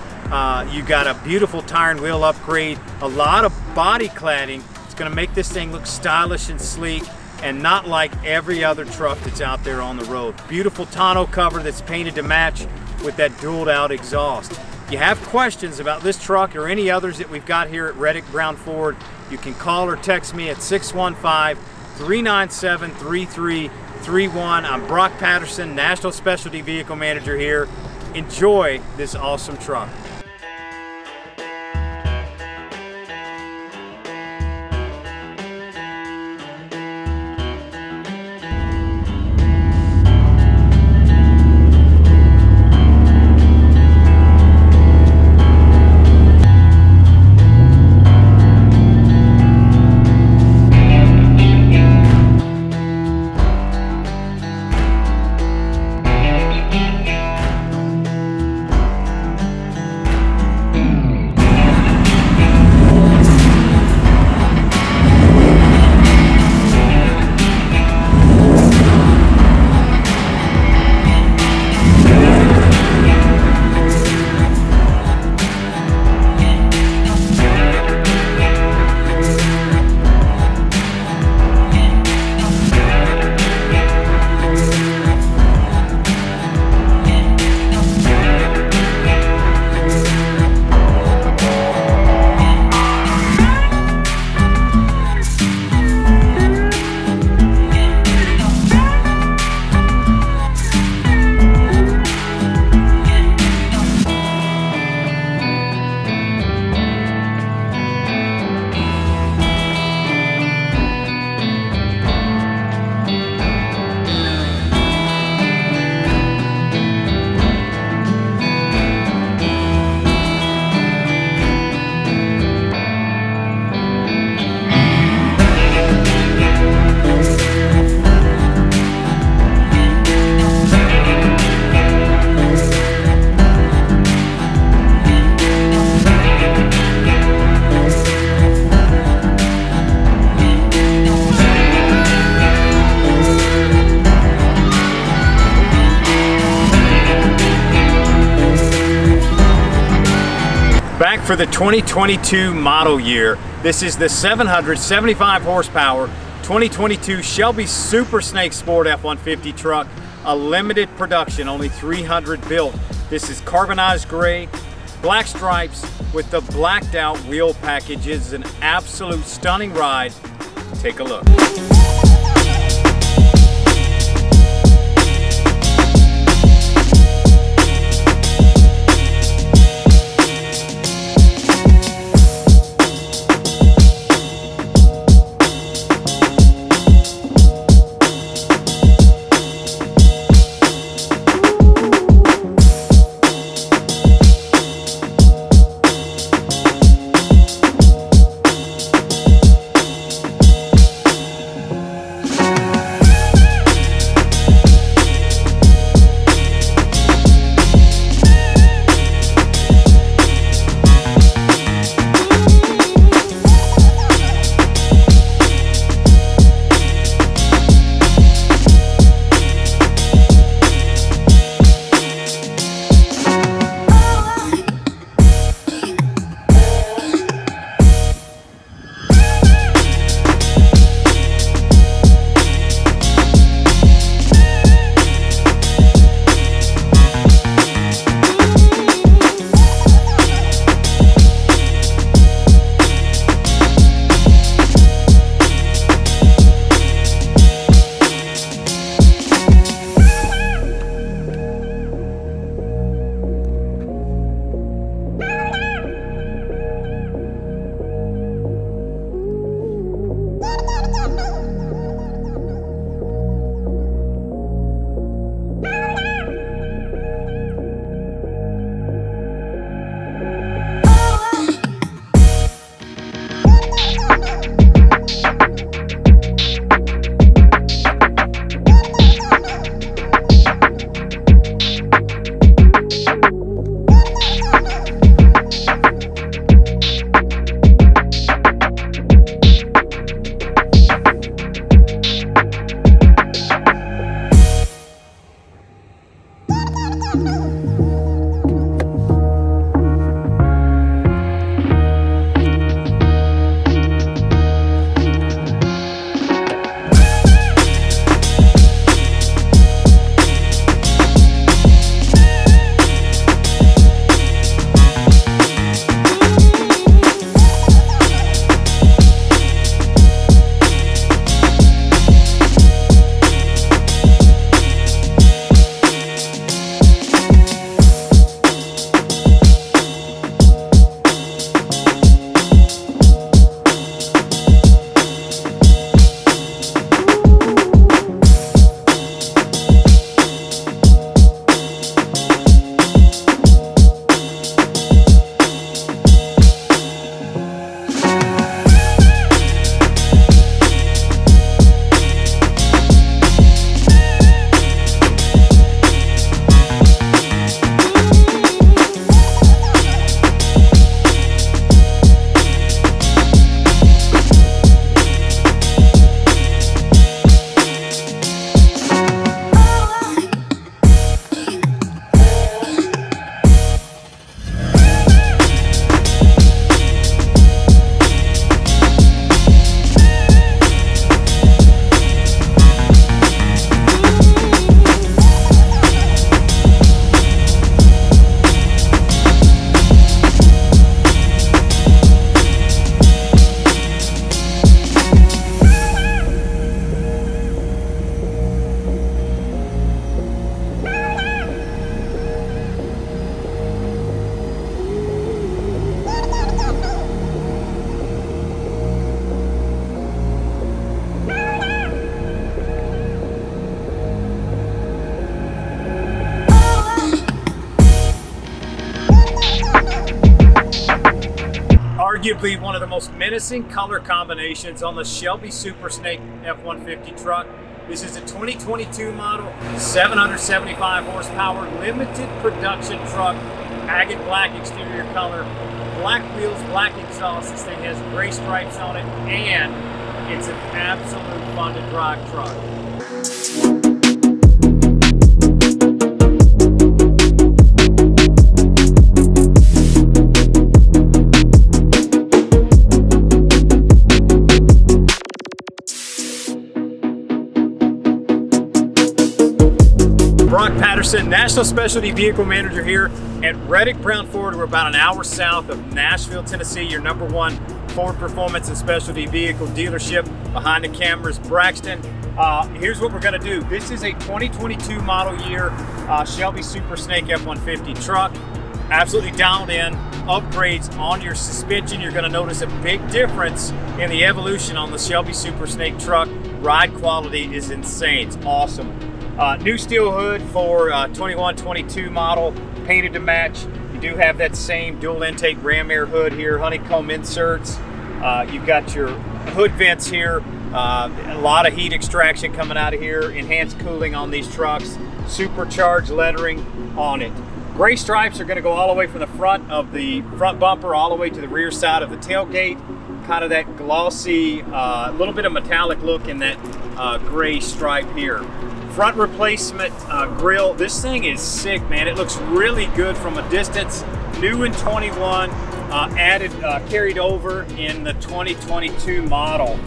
You got a beautiful tire and wheel upgrade, a lot of body cladding. It's going to make this thing look stylish and sleek and not like every other truck that's out there on the road. Beautiful tonneau cover that's painted to match with that dualed out exhaust. If you have questions about this truck or any others that we've got here at Reddick Brown Ford, you can call or text me at 615-397-3331. I'm Brock Patterson, National Specialty Vehicle Manager here. Enjoy this awesome truck. Back for the 2022 model year. This is the 775 horsepower 2022 Shelby Super Snake Sport F-150 truck. A limited production, only 300 built. This is carbonized gray, black stripes with the blacked out wheel package. It's an absolute stunning ride. Take a look. arguably one of the most menacing color combinations on the Shelby Super Snake F-150 truck. This is a 2022 model, 775 horsepower, limited production truck, agate black exterior color, black wheels, black exhaust. This thing has gray stripes on it, and it's an absolute fun to drive truck. Patterson, National Specialty Vehicle Manager here at Reddick Brown Ford. We're about an hour south of Nashville, Tennessee, your #1 Ford Performance and Specialty Vehicle Dealership. Behind the cameras, Braxton. Here's what we're gonna do. This is a 2022 model year Shelby Super Snake F-150 truck. Absolutely dialed in. Upgrades on your suspension. You're gonna notice a big difference in the evolution on the Shelby Super Snake truck. Ride quality is insane, it's awesome. New steel hood for 21-22 model, painted to match. You do have that same dual intake ram air hood here, honeycomb inserts. You've got your hood vents here, a lot of heat extraction coming out of here, enhanced cooling on these trucks, supercharged lettering on it. Gray stripes are going to go all the way from the front of the front bumper all the way to the rear side of the tailgate. Kind of that glossy, little bit of metallic look in that gray stripe here. Front replacement grille. This thing is sick, man. It looks really good from a distance. New in 21, carried over in the 2022 model.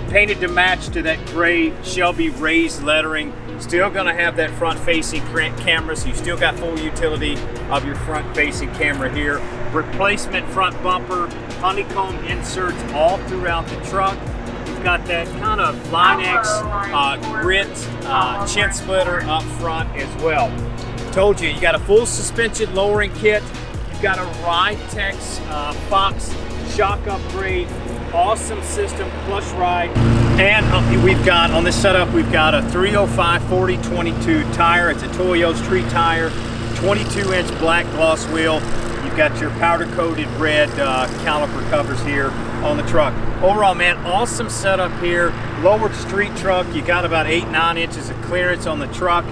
Painted to match to that gray Shelby raised lettering. Still gonna have that front facing camera, so you still got full utility of your front facing camera here. Replacement front bumper, honeycomb inserts all throughout the truck. You've got that kind of Line-X grit chin splitter up front as well. Told you, you got a full suspension lowering kit. You've got a RIPTIDE Fox shock upgrade. Awesome system, plush ride. And we've got, on this setup, we've got a 305/40/22 tire. It's a Toyo's Tree tire, 22-inch black gloss wheel. You've got your powder-coated red caliper covers here on the truck. Overall, man, awesome setup here. Lowered street truck. You got about 8-9 inches of clearance on the truck.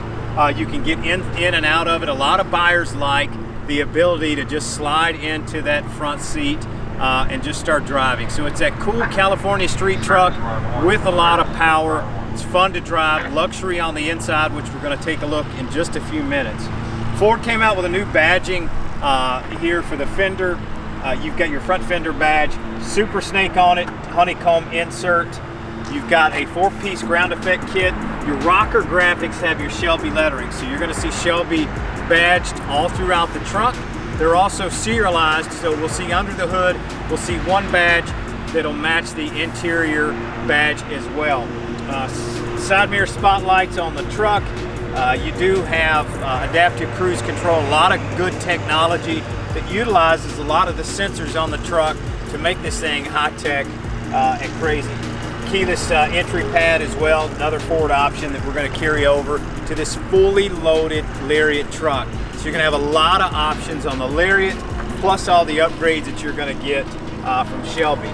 You can get in and out of it. A lot of buyers like the ability to just slide into that front seat and just start driving. So it's that cool California street truck with a lot of power. It's fun to drive, luxury on the inside, which we're going to take a look in just a few minutes. Ford came out with a new badging here for the fender. You've got your front fender badge, Super Snake on it, honeycomb insert. You've got a 4-piece ground effect kit. Your rocker graphics have your Shelby lettering, so you're going to see Shelby badged all throughout the truck. They're also serialized, so we'll see under the hood, we'll see one badge that'll match the interior badge as well. Side mirror spotlights on the truck. You do have adaptive cruise control, a lot of good technology that utilizes a lot of the sensors on the truck to make this thing high-tech and crazy. Keyless entry pad as well, another Ford option that we're going to carry over to this fully loaded Lariat truck. So you're going to have a lot of options on the Lariat, plus all the upgrades that you're going to get from Shelby.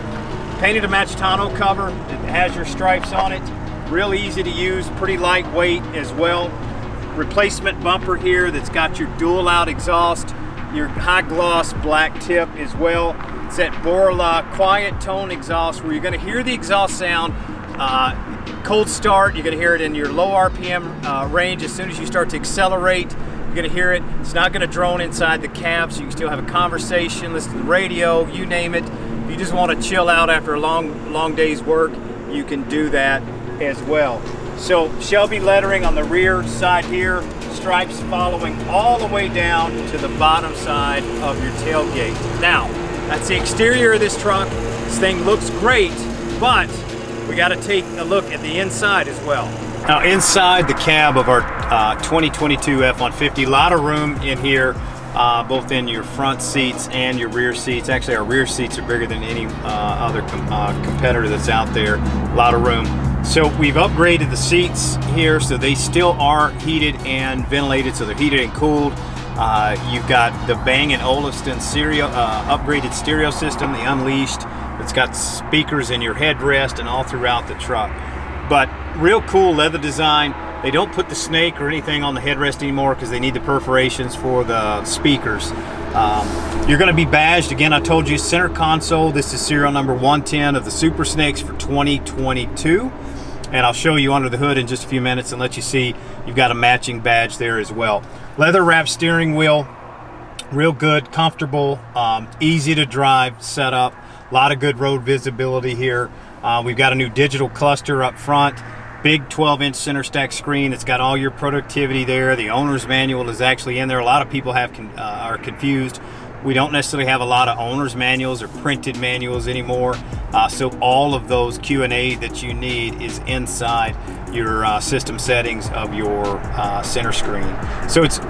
Painted to match tonneau cover. It has your stripes on it. Real easy to use, pretty lightweight as well. Replacement bumper here that's got your dual out exhaust, your high gloss black tip as well. It's that Borla quiet tone exhaust where you're going to hear the exhaust sound. Cold start, you're going to hear it in your low RPM range. As soon as you start to accelerate, you're going to hear it. It's not going to drone inside the cab, so you can still have a conversation, listen to the radio, you name it. If you just want to chill out after a long day's work, you can do that as well. So Shelby lettering on the rear side here, stripes following all the way down to the bottom side of your tailgate. Now, that's the exterior of this truck. This thing looks great, but we got to take a look at the inside as well. Now, inside the cab of our 2022 F-150, a lot of room in here, both in your front seats and your rear seats. Actually, our rear seats are bigger than any other competitor that's out there. A lot of room. So we've upgraded the seats here, so they still are heated and ventilated, so they're heated and cooled. You've got the Bang & Olufsen stereo, upgraded stereo system, the Unleashed. It's got speakers in your headrest and all throughout the truck. But real cool leather design. They don't put the snake or anything on the headrest anymore because they need the perforations for the speakers. You're going to be badged. Again, I told you, center console. This is serial number 110 of the Super Snakes for 2022. And I'll show you under the hood in just a few minutes and let you see you've got a matching badge there as well. Leather wrapped steering wheel, real good, comfortable, easy to drive setup. A lot of good road visibility here. We've got a new digital cluster up front. Big 12-inch center stack screen. It's got all your productivity there. The owner's manual is actually in there. A lot of people are confused We don't necessarily have a lot of owner's manuals or printed manuals anymore. So all of those Q&A that you need is inside your system settings of your center screen. So it's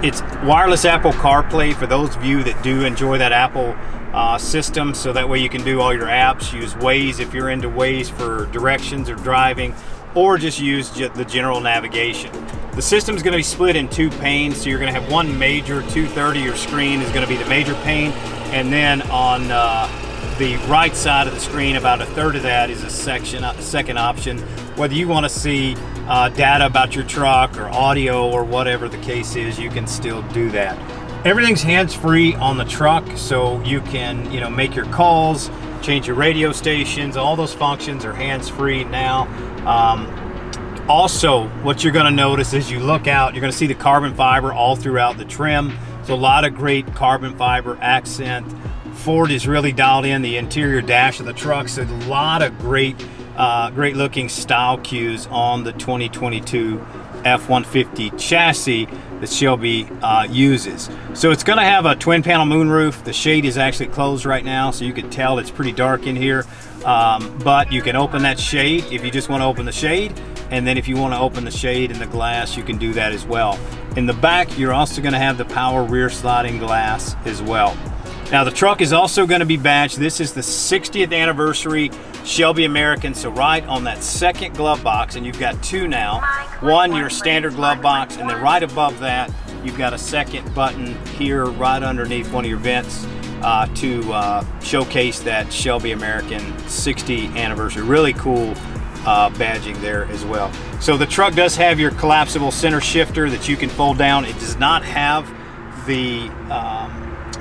wireless Apple CarPlay for those of you that do enjoy that Apple system, so that way you can do all your apps, use Waze if you're into Waze for directions or driving, or just use the general navigation. The system is going to be split in two panes, so you're going to have one major 2/3 of your screen is going to be the major pane, and then on the right side of the screen, about 1/3 of that is a second option. Whether you want to see data about your truck or audio or whatever the case is, you can still do that. Everything's hands-free on the truck, so you can, you know, make your calls, change your radio stations. All those functions are hands-free now. Also, what you're going to notice as you look out, you're going to see the carbon fiber all throughout the trim. So a lot of great carbon fiber accent. Ford is really dialed in the interior dash of the truck, so a lot of great looking style cues on the 2022 F-150 chassis that Shelby uses. So it's going to have a twin panel moonroof. The shade is actually closed right now, so you can tell it's pretty dark in here, but you can open that shade if you just want to open the shade, and then if you want to open the shade and the glass, you can do that as well. In the back, you're also going to have the power rear sliding glass as well. Now the truck is also going to be badged. This is the 60th anniversary Shelby American, so right on that second glove box, and you've got two now. One, your standard glove box, and then right above that, you've got a second button here right underneath one of your vents to showcase that Shelby American 60th anniversary. Really cool badging there as well. So the truck does have your collapsible center shifter that you can fold down. It does not have the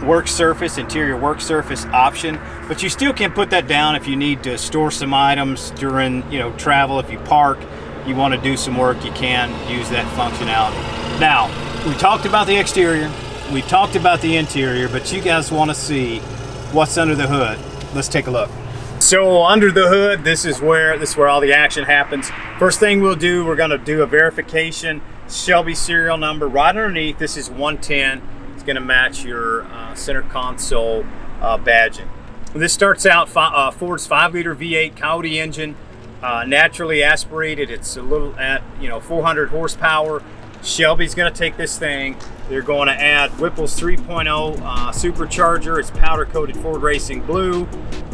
work surface, interior work surface option, but you still can put that down if you need to store some items during, you know, travel. If you park, you want to do some work, you can use that functionality. Now, we talked about the exterior, we talked about the interior, but you guys want to see what's under the hood. Let's take a look. So under the hood, this is where all the action happens. First thing we'll do, we're going to do a verification. Shelby serial number right underneath. This is 110. It's going to match your center console badging. This starts out Ford's 5-liter V8 Coyote engine, naturally aspirated. It's a little at 400 horsepower. Shelby's going to take this thing. They're going to add Whipple's 3.0 supercharger. It's powder coated Ford Racing Blue,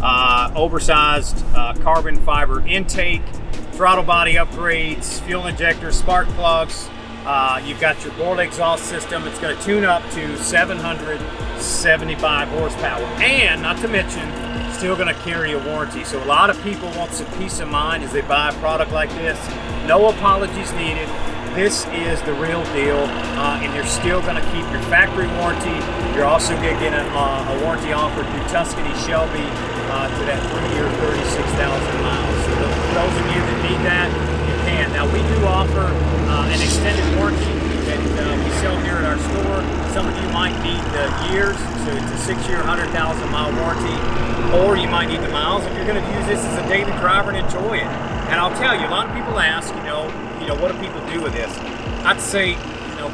oversized carbon fiber intake, throttle body upgrades, fuel injectors, spark plugs. You've got your Board exhaust system. It's going to tune up to 775 horsepower, and not to mention, still going to carry a warranty. So a lot of people want some peace of mind as they buy a product like this. No apologies needed. This is the real deal, and you're still going to keep your factory warranty. You're also going to get a warranty offered through Tuscany Shelby to that 3-year, 36,000 miles. So for those of you that need that, you can. Now we do offer an extended warranty that we sell here at our store. Some of you might need the years, so it's a 6-year, 100,000-mile warranty, or you might need the miles if you're going to use this as a daily driver and enjoy it. And I'll tell you, a lot of people ask, what do people do with this? I'd say,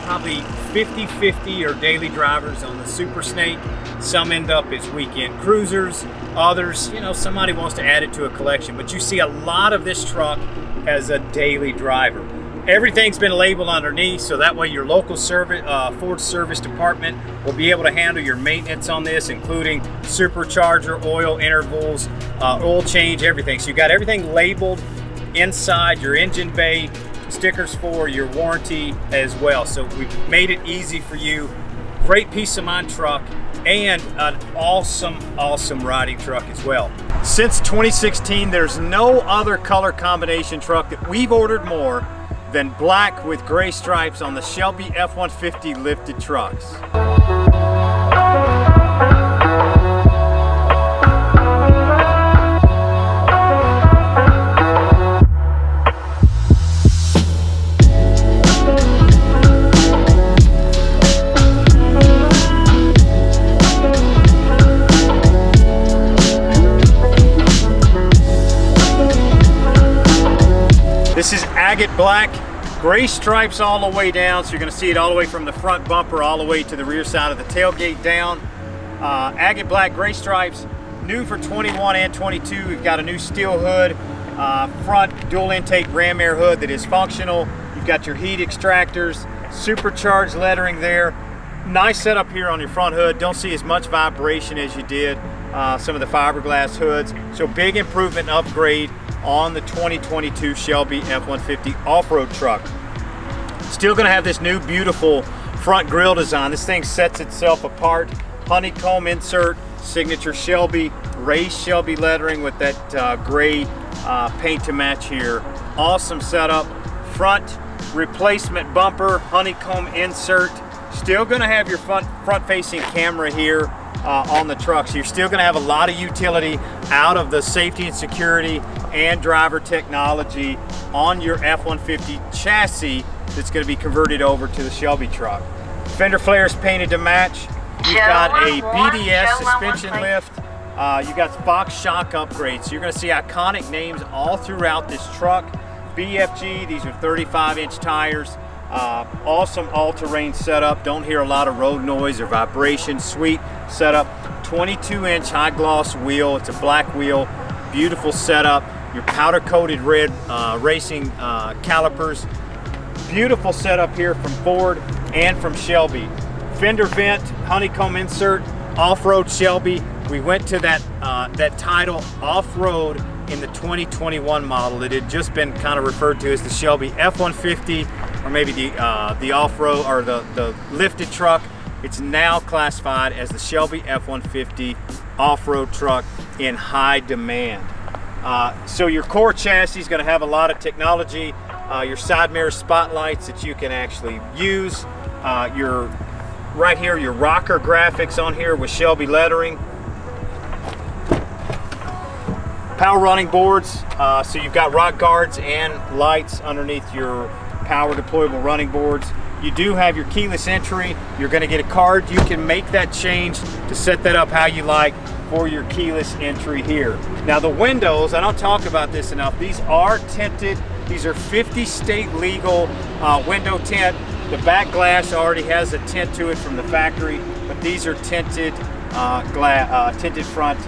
probably 50-50 are daily drivers on the Super Snake. Some end up as weekend cruisers. Others, somebody wants to add it to a collection. But you see a lot of this truck as a daily driver. Everything's been labeled underneath, so that way your local service, Ford service department will be able to handle your maintenance on this, including supercharger, oil intervals, oil change, everything. So you got everything labeled inside your engine bay, stickers for your warranty as well. So we've made it easy for you. Great peace of mind truck, and an awesome riding truck as well. Since 2016, there's no other color combination truck that we've ordered more than black with gray stripes on the Shelby F-150 lifted trucks. This is agate black, gray stripes all the way down, so you're going to see it all the way from the front bumper all the way to the rear side of the tailgate down. agate black gray stripes, new for 21 and 22. We've got a new steel hood, front dual intake ram air hood that is functional. You've got your heat extractors, supercharged lettering there. Nice setup here on your front hood. Don't see as much vibration as you did some of the fiberglass hoods. So big improvement and upgrade on the 2022 Shelby F-150 off-road truck. Still gonna have this new beautiful front grille design. This thing sets itself apart. Honeycomb insert, signature Shelby, raised Shelby lettering with that gray paint to match here. Awesome setup. Front replacement bumper, honeycomb insert. Still gonna have your front facing camera here on the truck. So you're still gonna have a lot of utility out of the safety and security and driver technology on your F-150 chassis that's gonna be converted over to the Shelby truck. Fender flares painted to match. You've got a BDS suspension lift. You got box shock upgrades. So you're gonna see iconic names all throughout this truck. BFG, these are 35-inch tires. Awesome all-terrain setup. Don't hear a lot of road noise or vibration. Sweet setup. 22-inch high gloss wheel. It's a black wheel. Beautiful setup. Your powder-coated red racing calipers. Beautiful setup here from Ford and from Shelby. Fender vent, honeycomb insert, off-road Shelby. We went to that title off-road in the 2021 model. It had just been kind of referred to as the Shelby F-150, or maybe the off-road or the lifted truck. It's now classified as the Shelby F-150 off-road truck in high demand. So your core chassis is going to have a lot of technology. Your side mirror spotlights that you can actually use. Right here, your rocker graphics on here with Shelby lettering. Power running boards, so you've got rock guards and lights underneath your power deployable running boards. You do have your keyless entry. You're going to get a card. You can make that change to set that up how you like for your keyless entry here. Now the windows, I don't talk about this enough, these are tinted. These are 50 state legal window tint. The back glass already has a tint to it from the factory, but these are tinted tinted front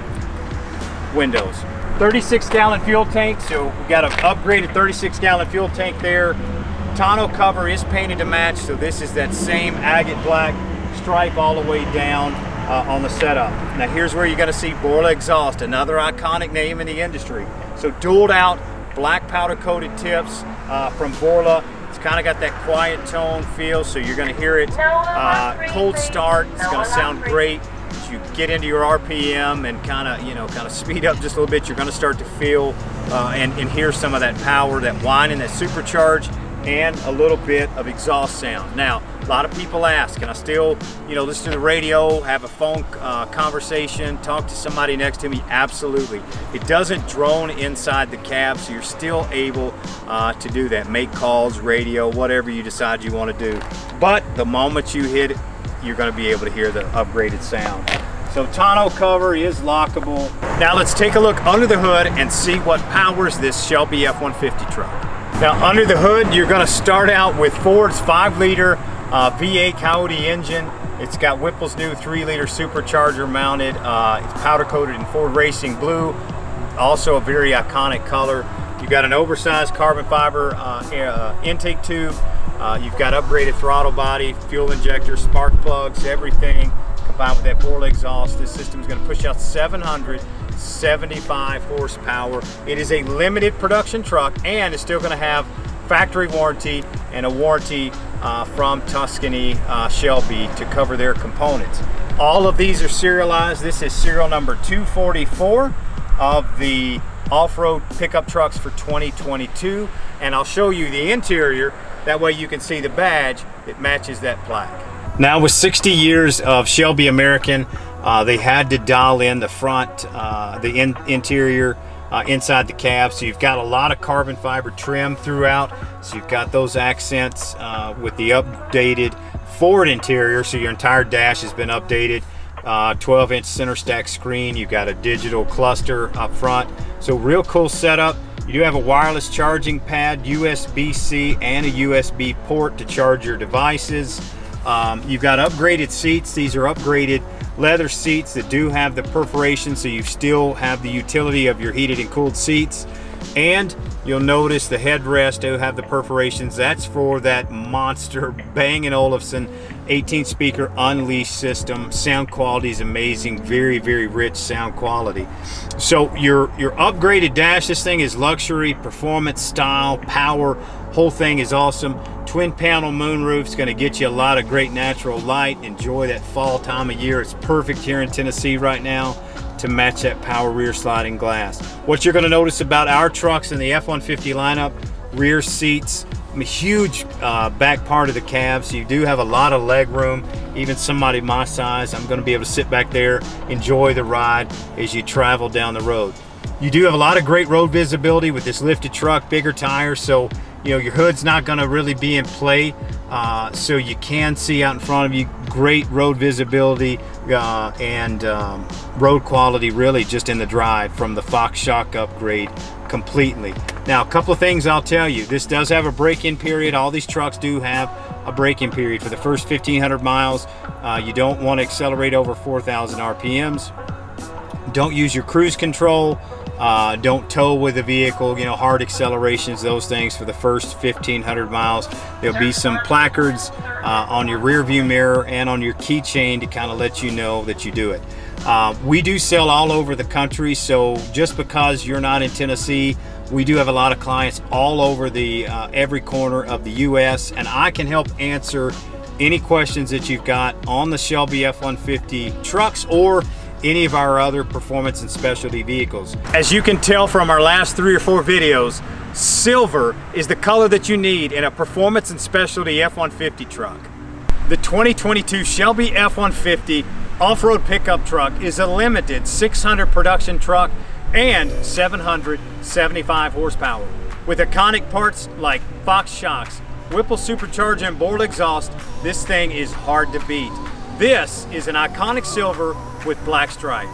windows. 36-gallon fuel tank, so we got an upgraded 36-gallon fuel tank there. Tonneau cover is painted to match, so this is that same agate black stripe all the way down on the setup. Now here's where you're going to see Borla exhaust, another iconic name in the industry. So dualed out black powder coated tips from Borla. It's kind of got that quiet tone feel, so you're going to hear it cold start. It's going to sound great. As you get into your RPM and kind of speed up just a little bit, you're going to start to feel and hear some of that power, that whine and that supercharge, and a little bit of exhaust sound. Now, a lot of people ask, can I still, listen to the radio, have a phone conversation, talk to somebody next to me? Absolutely. It doesn't drone inside the cab, so you're still able to do that. Make calls, radio, whatever you decide you want to do. But the moment you hit it, you're going to be able to hear the upgraded sound. So tonneau cover is lockable. Now let's take a look under the hood and see what powers this Shelby F-150 truck. Now under the hood, you're going to start out with Ford's 5-liter V8 Coyote engine. It's got Whipple's new 3-liter supercharger mounted. It's powder coated in Ford Racing Blue, also a very iconic color. You've got an oversized carbon fiber intake tube. You've got upgraded throttle body, fuel injector, spark plugs, everything combined with that Borla exhaust. This system is going to push out 775 horsepower. It is a limited production truck, and it's still going to have factory warranty and a warranty from Tuscany Shelby to cover their components. All of these are serialized. This is serial number 244 of the off-road pickup trucks for 2022, and I'll show you the interior. That way you can see the badge that matches that plaque. Now with 60 years of Shelby American, they had to dial in the front, the interior inside the cab. So you've got a lot of carbon fiber trim throughout. So you've got those accents with the updated Ford interior. So your entire dash has been updated. 12-inch center stack screen. You've got a digital cluster up front. So real cool setup. You do have a wireless charging pad, USB-C, and a USB port to charge your devices. You've got upgraded seats. These are upgraded leather seats that do have the perforation, so you still have the utility of your heated and cooled seats. And you'll notice the headrest do have the perforations. That's for that monster Bang & Olufsen 18 speaker Unleashed system. Sound quality is amazing, very, very rich sound quality. So your upgraded dash, this thing is luxury, performance, style, power, whole thing is awesome. Twin panel moonroof is going to get you a lot of great natural light. Enjoy that fall time of year. It's perfect here in Tennessee right now to match that power rear sliding glass. What you're going to notice about our trucks in the F-150 lineup, rear seats, huge back part of the cab, so you do have a lot of leg room. Even somebody my size, I'm going to be able to sit back there, enjoy the ride as you travel down the road. You do have a lot of great road visibility with this lifted truck, bigger tires, so you know your hood's not going to really be in play, so you can see out in front of you. Great road visibility and road quality really just in the drive from the Fox shock upgrade completely. Now, a couple of things I'll tell you. This does have a break-in period. All these trucks do have a break-in period for the first 1,500 miles. You don't want to accelerate over 4,000 RPMs. Don't use your cruise control. Don't tow with the vehicle, you know, hard accelerations, those things for the first 1,500 miles. There'll be some placards on your rear view mirror and on your keychain to kind of let you know that you do it. We do sell all over the country, so just because you're not in Tennessee, we do have a lot of clients all over the every corner of the U.S., and I can help answer any questions that you've got on the Shelby F-150 trucks or any of our other performance and specialty vehicles. As you can tell from our last 3 or 4 videos, silver is the color that you need in a performance and specialty F-150 truck. The 2022 Shelby F-150 off-road pickup truck is a limited 600 production truck and 775 horsepower. With iconic parts like Fox shocks, Whipple supercharger and bored exhaust, this thing is hard to beat. This is an iconic silver with black stripe.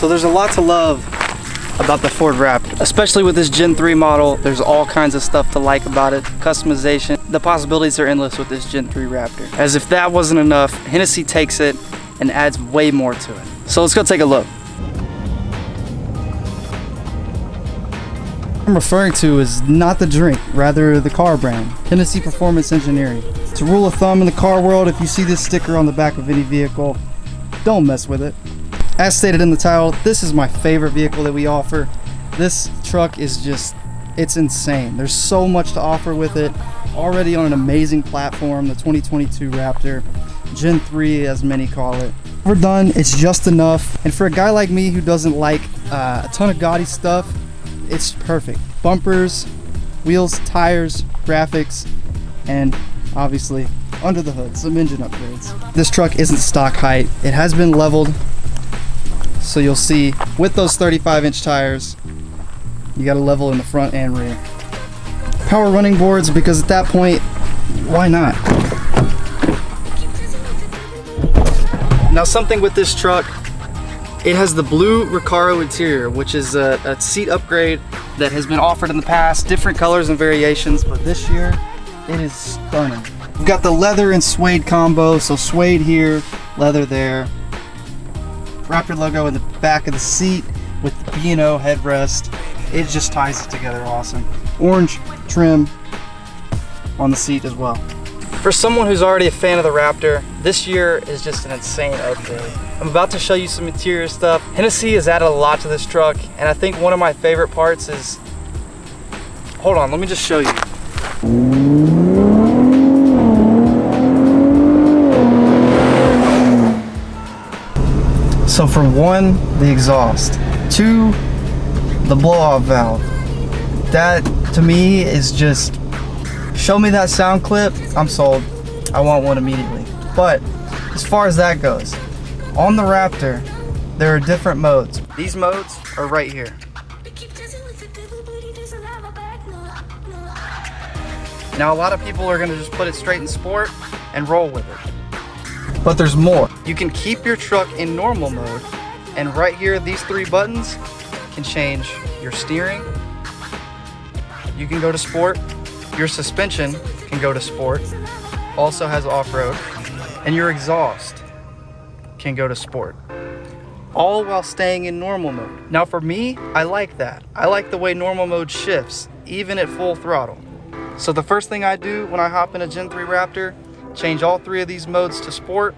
So there's a lot to love about the Ford Raptor, especially with this Gen 3 model. There's all kinds of stuff to like about it. Customization, the possibilities are endless with this Gen 3 Raptor. As if that wasn't enough, Hennessey takes it and adds way more to it. So let's go take a look. What I'm referring to is not the drink, rather the car brand, Hennessey Performance Engineering. It's a rule of thumb in the car world, if you see this sticker on the back of any vehicle, don't mess with it. As stated in the title, this is my favorite vehicle that we offer. This truck is just, it's insane. There's so much to offer with it. Already on an amazing platform, the 2022 Raptor, Gen 3 as many call it. We're done, it's just enough. And for a guy like me who doesn't like a ton of gaudy stuff, it's perfect. Bumpers, wheels, tires, graphics, and obviously under the hood, some engine upgrades. This truck isn't stock height. It has been leveled. So you'll see with those 35-inch tires, you got a level in the front and rear. Power running boards, because at that point, why not? Now something with this truck, it has the blue Recaro interior, which is a seat upgrade that has been offered in the past, different colors and variations, but this year, it is stunning. We've got the leather and suede combo, so suede here, leather there. Raptor logo in the back of the seat with the B&O headrest. It just ties it together awesome. Orange trim on the seat as well. For someone who's already a fan of the Raptor, this year is just an insane upgrade. I'm about to show you some interior stuff. Hennessey has added a lot to this truck, and I think one of my favorite parts is, hold on, let me just show you. So for one, the exhaust. Two, the blow-off valve. That to me is just, show me that sound clip, I'm sold. I want one immediately. But as far as that goes, on the Raptor, there are different modes. These modes are right here. Now a lot of people are gonna just put it straight in sport and roll with it. But there's more. You can keep your truck in normal mode, and right here, these three buttons can change your steering. You can go to sport. Your suspension can go to sport. Also has off-road. And your exhaust can go to sport. All while staying in normal mode. Now for me, I like that. I like the way normal mode shifts, even at full throttle. So the first thing I do when I hop in a Gen 3 Raptor, change all three of these modes to sport,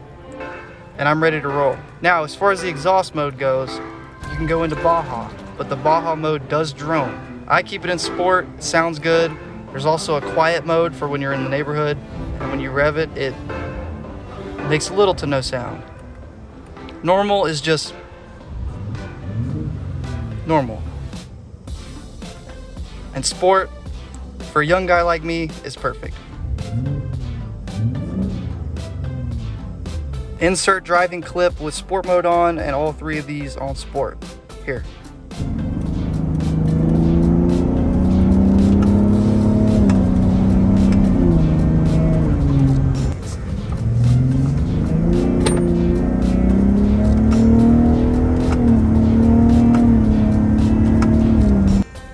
and I'm ready to roll. Now, as far as the exhaust mode goes, you can go into Baja, but the Baja mode does drone. I keep it in sport, it sounds good. There's also a quiet mode for when you're in the neighborhood, and when you rev it, it makes little to no sound. Normal is just normal. And sport, for a young guy like me, is perfect. Insert driving clip with sport mode on, and all three of these on sport. Here.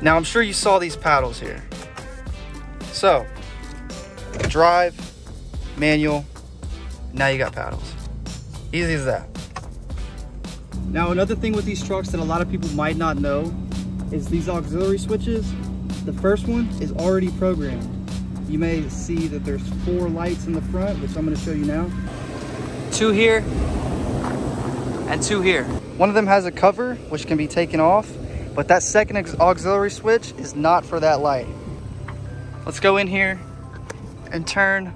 Now I'm sure you saw these paddles here. So, drive, manual, now you got paddles. Easy as that. Now another thing with these trucks that a lot of people might not know is these auxiliary switches. The first one is already programmed. You may see that there's 4 lights in the front, which I'm going to show you now. 2 here and 2 here. One of them has a cover which can be taken off, but that second auxiliary switch is not for that light. Let's go in here and turn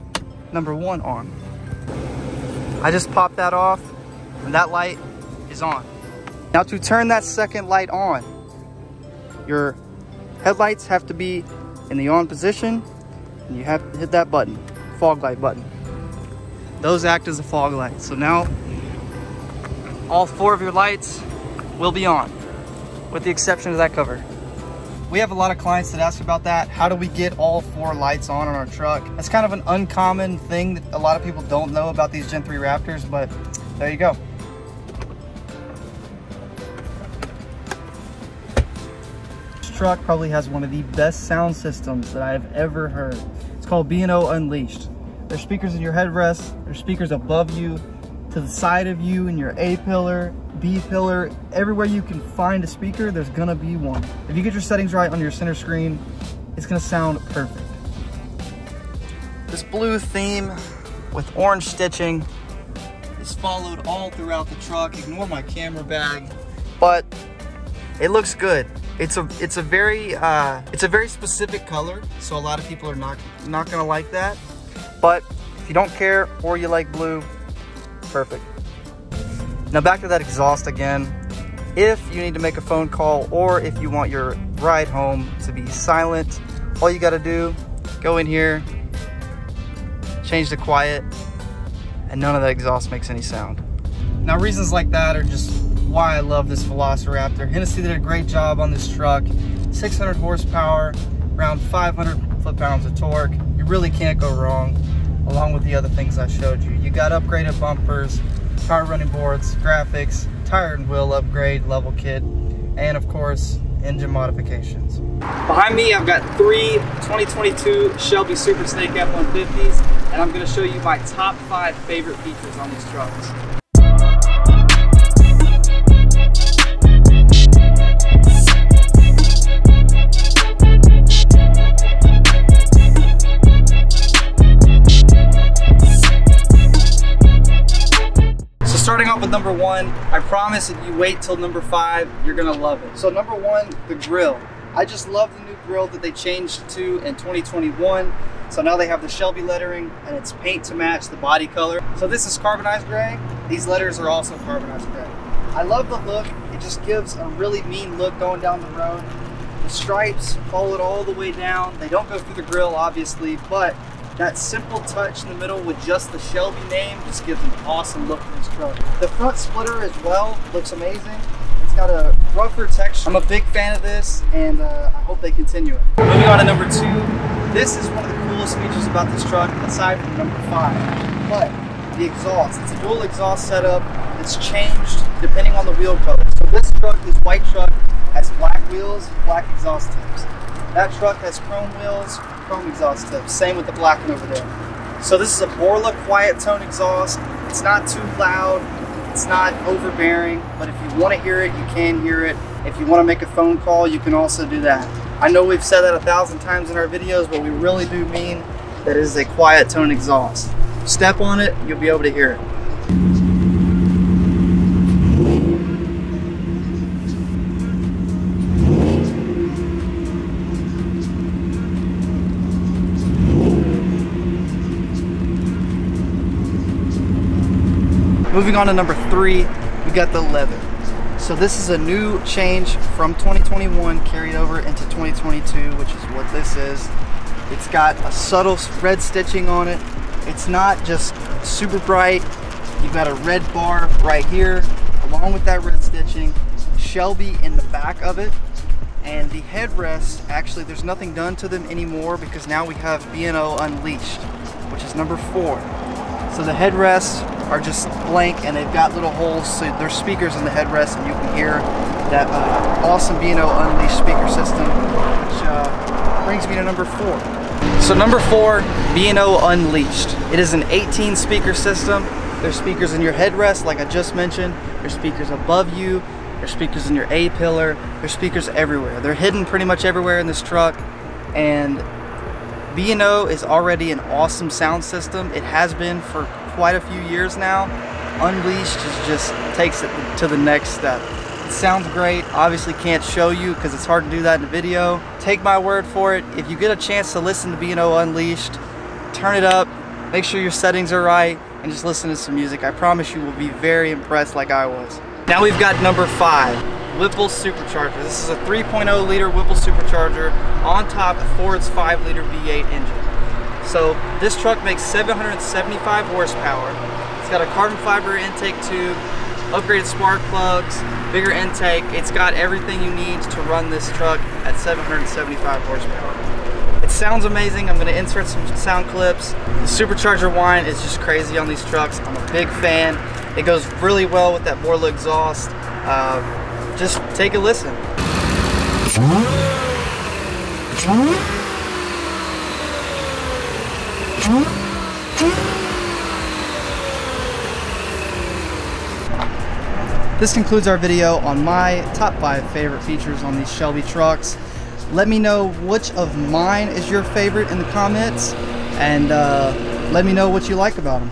number 1 on. I just popped that off and that light is on. Now to turn that second light on, your headlights have to be in the on position and you have to hit that button, fog light button. Those act as a fog light. So now all 4 of your lights will be on, with the exception of that cover. We have a lot of clients that ask about that. How do we get all 4 lights on our truck? That's kind of an uncommon thing that a lot of people don't know about these Gen 3 Raptors, but there you go. This truck probably has one of the best sound systems that I have ever heard. It's called B&O Unleashed. There's speakers in your headrest, there's speakers above you, to the side of you, in your A pillar, B pillar, everywhere you can find a speaker, there's gonna be one. If you get your settings right on your center screen, it's gonna sound perfect. This blue theme with orange stitching is followed all throughout the truck. Ignore my camera bag, but it looks good. It's a very specific color, so a lot of people are not gonna like that. But if you don't care or you like blue, perfect. Now back to that exhaust again. If you need to make a phone call or if you want your ride home to be silent, all you gotta do, go in here, change to quiet, and none of that exhaust makes any sound. Now reasons like that are just why I love this VelociRaptor. Hennessey did a great job on this truck. 600 horsepower, around 500 foot-pounds of torque. You really can't go wrong, along with the other things I showed you. You got upgraded bumpers, power running boards, graphics, tire and wheel upgrade, level kit, and of course, engine modifications. Behind me, I've got 3 2022 Shelby Super Snake F-150s, and I'm gonna show you my top 5 favorite features on these trucks. Starting off with number 1, I promise if you wait till number 5, you're gonna love it. So number 1, the grill. I just love the new grill that they changed to in 2021. So now they have the Shelby lettering and it's paint to match the body color. So this is carbonized gray. These letters are also carbonized gray. I love the look. It just gives a really mean look going down the road. The stripes follow it all the way down. They don't go through the grill, obviously, but that simple touch in the middle with just the Shelby name just gives an awesome look to this truck. The front splitter as well looks amazing. It's got a rougher texture. I'm a big fan of this, and I hope they continue it. Moving on to number 2. This is one of the coolest features about this truck, aside from number 5. But the exhaust. It's a dual exhaust setup. It's changed depending on the wheel color. So this white truck, has black wheels, black exhaust tips. That truck has chrome wheels, chrome exhaust tips. Same with the black one over there. So this is a Borla quiet tone exhaust. It's not too loud. It's not overbearing. But if you want to hear it, you can hear it. If you want to make a phone call, you can also do that. I know we've said that 1,000 times in our videos, but we really do mean that it is a quiet tone exhaust. Step on it, you'll be able to hear it. Moving on to number 3, we got the leather. So this is a new change from 2021 carried over into 2022, which is what this is. It's got a subtle red stitching on it. It's not just super bright. You've got a red bar right here, along with that red stitching. Shelby in the back of it. And the headrests, actually there's nothing done to them anymore because now we have B&O Unleashed, which is number 4. So the headrests are just blank and they've got little holes, so there's speakers in the headrest and you can hear that awesome B&O Unleashed speaker system, which brings me to number 4. So number 4, B&O Unleashed. It is an 18 speaker system. There's speakers in your headrest like I just mentioned, there's speakers above you, there's speakers in your A-pillar, there's speakers everywhere. They're hidden pretty much everywhere in this truck, and B&O is already an awesome sound system. It has been for quite a few years now. Unleashed just takes it to the next step. It sounds great. Obviously can't show you because it's hard to do that in a video. Take my word for it. If you get a chance to listen to B&O Unleashed, turn it up, make sure your settings are right, and just listen to some music. I promise you will be very impressed like I was. Now we've got number 5, Whipple Supercharger. This is a 3.0 liter Whipple Supercharger on top of Ford's 5 liter V8 engine. So this truck makes 775 horsepower. It's got a carbon fiber intake tube, upgraded spark plugs, bigger intake. It's got everything you need to run this truck at 775 horsepower. It sounds amazing. I'm going to insert some sound clips. The supercharger whine is just crazy on these trucks. I'm a big fan. It goes really well with that Borla exhaust. Just take a listen. This concludes our video on my top 5 favorite features on these Shelby trucks. Let me know which of mine is your favorite in the comments, and let me know what you like about them.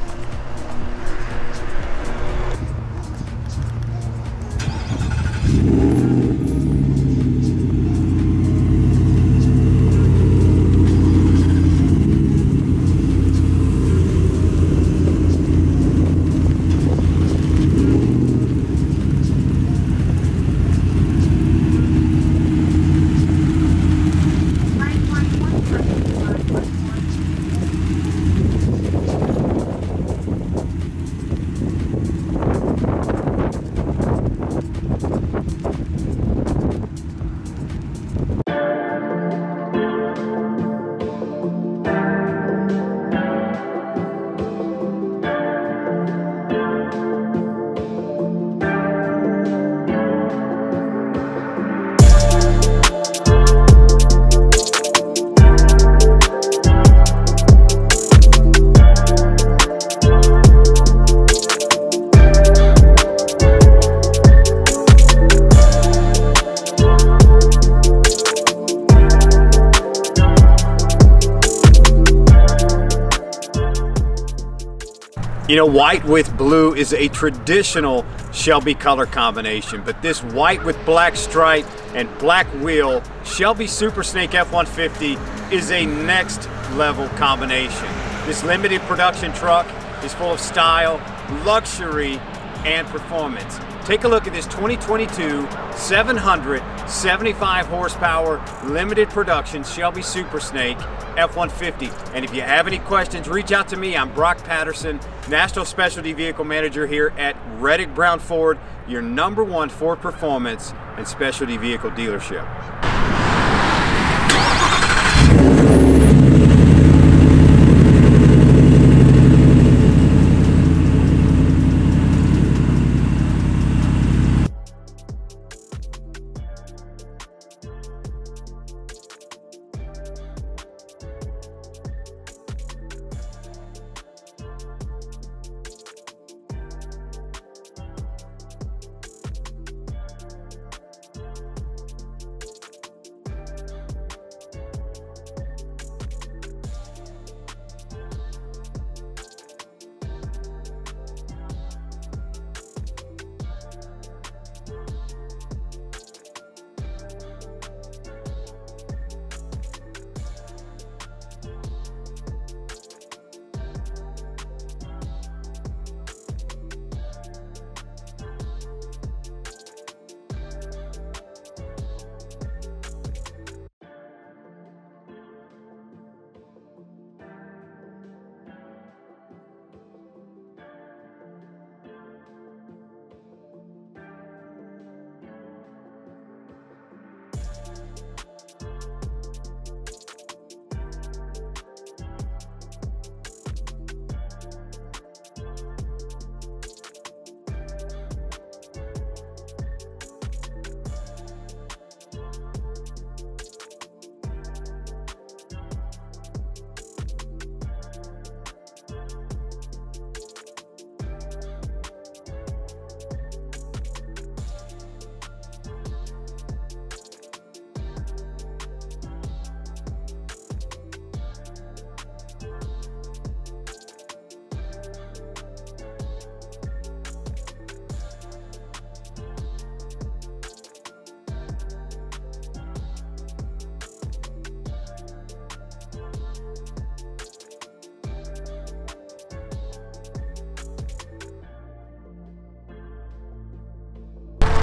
You know, white with blue is a traditional Shelby color combination, but this white with black stripe and black wheel Shelby Super Snake F-150 is a next level combination. This limited production truck is full of style, luxury, and performance. Take a look at this 2022 775 horsepower limited production Shelby Super Snake F-150. And if you have any questions, reach out to me. I'm Brock Patterson, National Specialty Vehicle Manager here at Reddick Brown Ford, your #1 Ford performance and specialty vehicle dealership.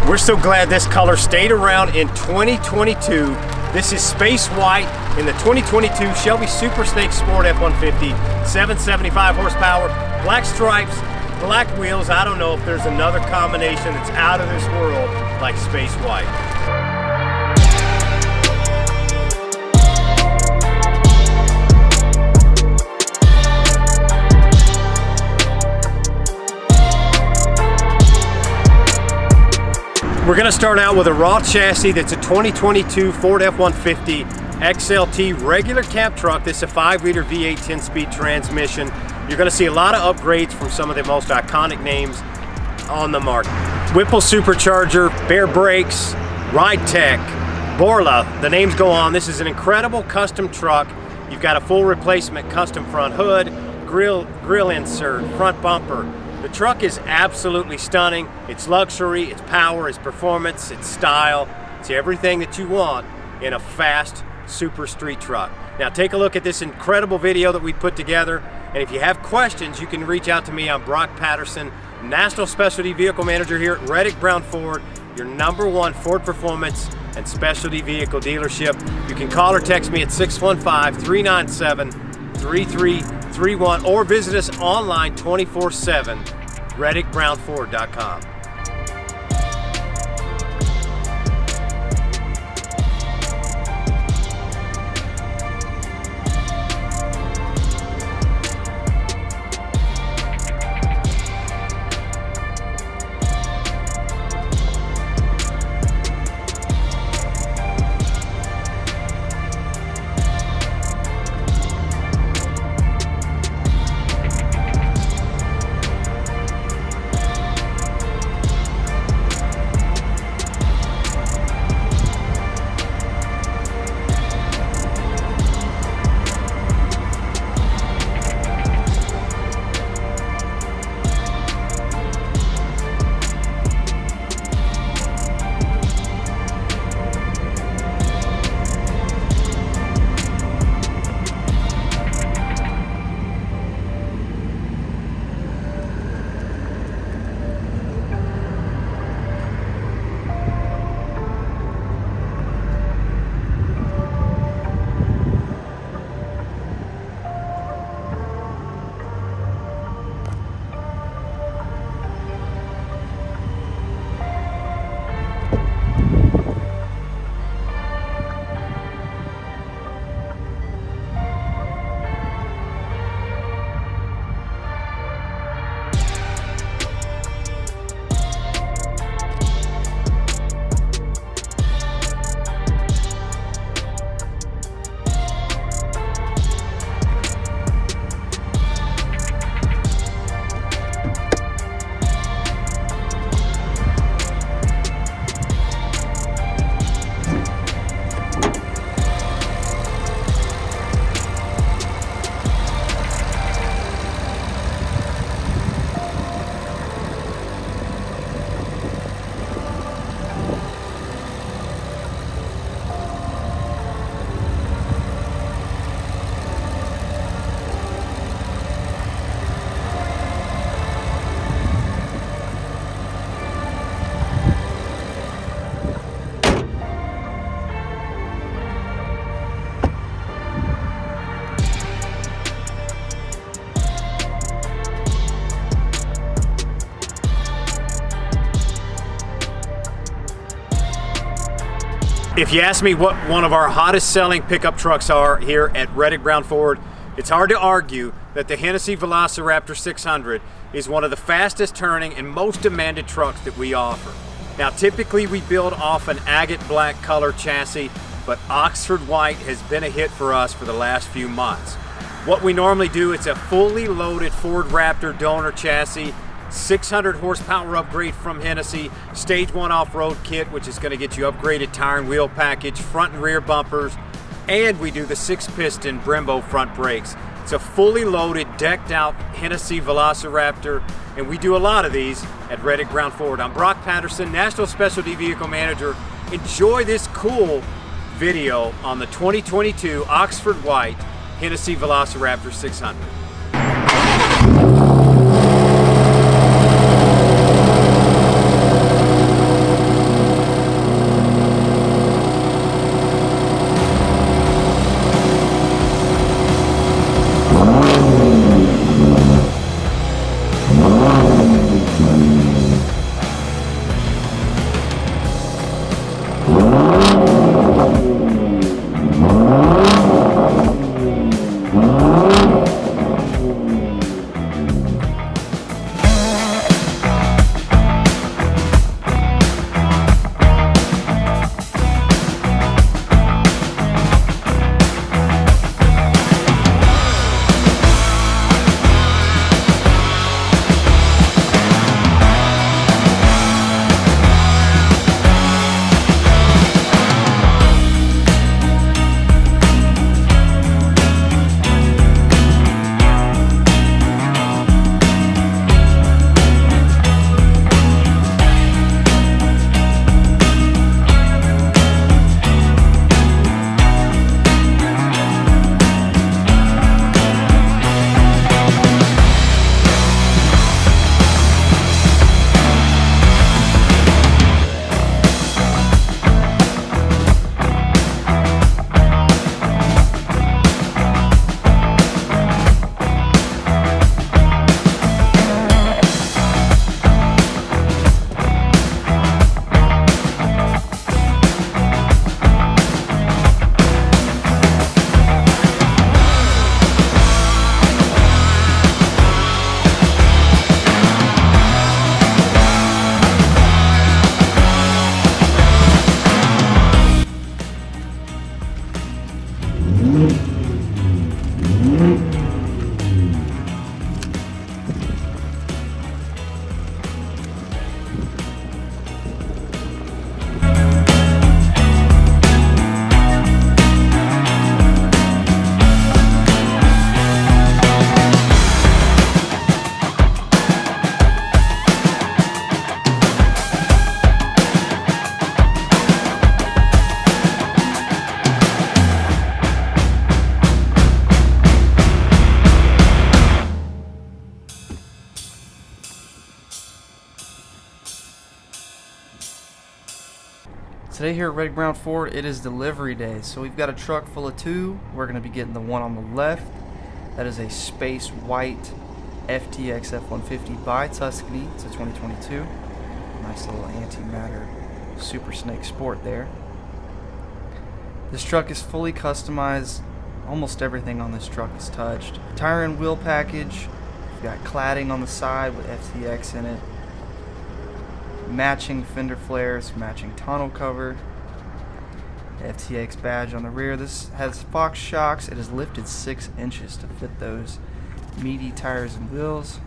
We're so glad this color stayed around in 2022. This is Space White in the 2022 Shelby Super Snake Sport F-150, 775 horsepower, black stripes, black wheels. I don't know if there's another combination that's out of this world like Space White. We're going to start out with a raw chassis that's a 2022 Ford F-150 XLT regular cab truck. This is a 5-liter V8 10-speed transmission. You're going to see a lot of upgrades from some of the most iconic names on the market. Whipple supercharger, Bear brakes, Ride Tech, Borla, the names go on. This is an incredible custom truck. You've got a full replacement custom front hood, grill insert, front bumper. The truck is absolutely stunning. It's luxury, it's power, it's performance, it's style. It's everything that you want in a fast super street truck. Now take a look at this incredible video that we put together. And if you have questions, you can reach out to me. I'm Brock Patterson, National Specialty Vehicle Manager here at Reddick Brown Ford, your #1 Ford performance and specialty vehicle dealership. You can call or text me at 615-397-3331 or visit us online 24/7, ReddickBrownFord.com. If you ask me what one of our hottest selling pickup trucks are here at Reddick Brown Ford, it's hard to argue that the Hennessey VelociRaptor 600 is one of the fastest turning and most demanded trucks that we offer. Now typically we build off an agate black color chassis, but Oxford white has been a hit for us for the last few months. What we normally do, it's a fully loaded Ford Raptor donor chassis, 600 horsepower upgrade from Hennessey, stage 1 off-road kit, which is going to get you upgraded tire and wheel package, front and rear bumpers, and we do the 6-piston Brembo front brakes. It's a fully loaded, decked out Hennessey VelociRaptor, and we do a lot of these at Reddick Brown Ford. I'm Brock Patterson, National Specialty Vehicle Manager. Enjoy this cool video on the 2022 Oxford White Hennessey VelociRaptor 600. Today here at Reddick Brown Ford, it is delivery day. So we've got a truck full of two. We're going to be getting the one on the left. That is a space white FTX F-150 by Tuscany. It's a 2022. Nice little antimatter Super Snake Sport there. This truck is fully customized. Almost everything on this truck is touched. Tire and wheel package. We've got cladding on the side with FTX in it. Matching fender flares, matching tonneau cover, FTX badge on the rear. This has Fox shocks. It is lifted 6 inches to fit those meaty tires and wheels.